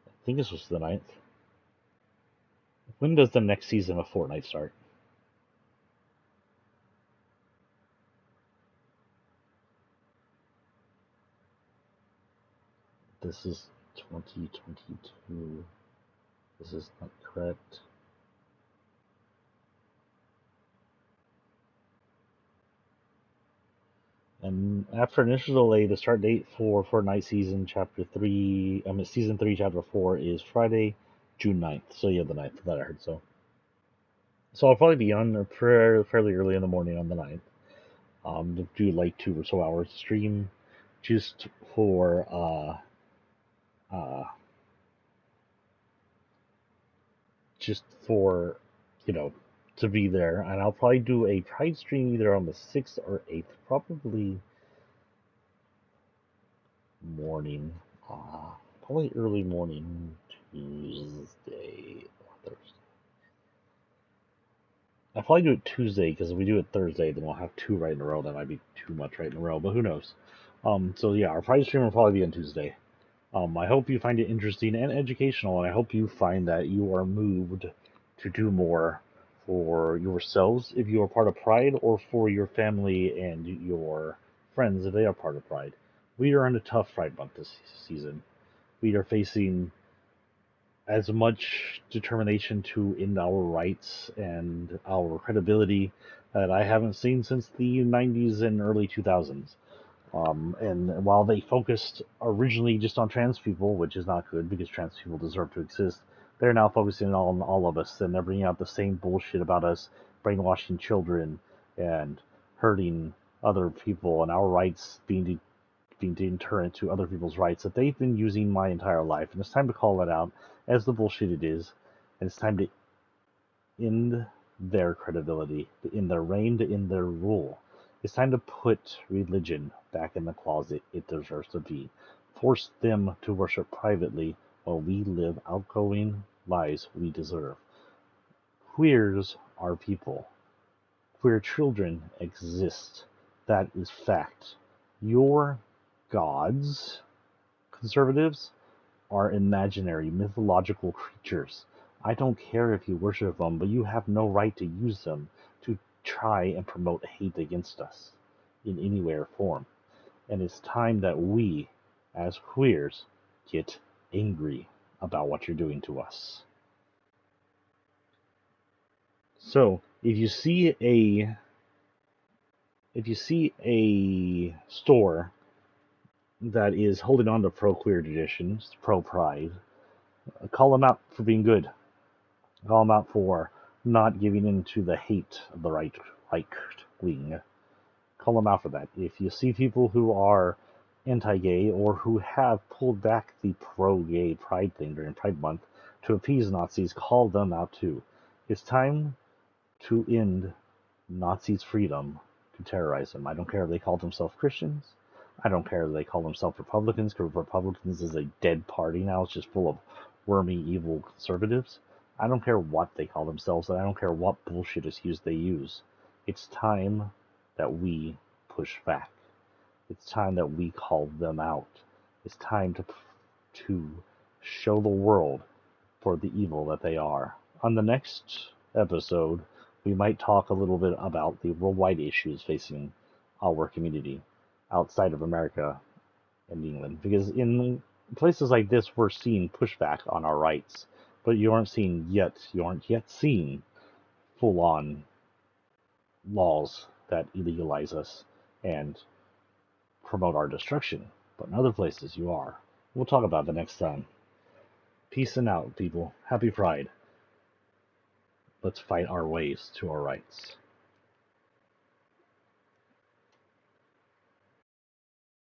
I think this was the 9th. When does the next season of Fortnite start? This is 2022. This is not correct. And after initial delay, the start date for Fortnite season season 3, chapter 4 is Friday, June 9th. So yeah, the 9th, that I heard so. So I'll probably be on fairly early in the morning on the 9th. To do like 2 or so hours stream just for you know, to be there. And I'll probably do a Pride stream either on the 6th or 8th, probably morning, probably early morning, Tuesday or Thursday. I'll probably do it Tuesday because if we do it Thursday, then we'll have 2 right in a row. That might be too much right in a row, but who knows? So yeah, our Pride stream will probably be on Tuesday. I hope you find it interesting and educational, and I hope you find that you are moved to do more for yourselves if you are part of Pride, or for your family and your friends if they are part of Pride. We are in a tough Pride month this season. We are facing as much determination to end our rights and our credibility that I haven't seen since the 90s and early 2000s. And while they focused originally just on trans people, which is not good because trans people deserve to exist, they're now focusing on all of us, and they're bringing out the same bullshit about us brainwashing children and hurting other people and our rights being deterrent to other people's rights that they've been using my entire life. And it's time to call it out as the bullshit it is, and it's time to end their credibility, to end their reign, to end their rule. It's time to put religion back in the closet it deserves to be. Force them to worship privately while we live outgoing lives we deserve. Queers are people. Queer children exist. That is fact. Your gods, conservatives, are imaginary, mythological creatures. I don't care if you worship them, but you have no right to use them to try and promote hate against us in any way or form. And it's time that we, as queers, get angry about what you're doing to us. So, if you see a store that is holding on to pro-queer traditions, pro-pride, call them out for being good. Call them out for not giving in to the hate of the right wing. Call them out for that. If you see people who are anti-gay or who have pulled back the pro-gay pride thing during Pride Month to appease Nazis, call them out too. It's time to end Nazis' freedom to terrorize them. I don't care if they call themselves Christians. I don't care if they call themselves Republicans, because Republicans is a dead party now. It's just full of wormy, evil conservatives. I don't care what they call themselves, and I don't care what bullshit excuse they use. It's time that we push back. It's time that we call them out. It's time to show the world for the evil that they are. On the next episode, we might talk a little bit about the worldwide issues facing our community outside of America and England. Because in places like this, we're seeing pushback on our rights, but you aren't yet seeing full-on laws that illegalize us and promote our destruction. But in other places, you are. We'll talk about it next time. Peace and out, people. Happy Pride. Let's fight our ways to our rights.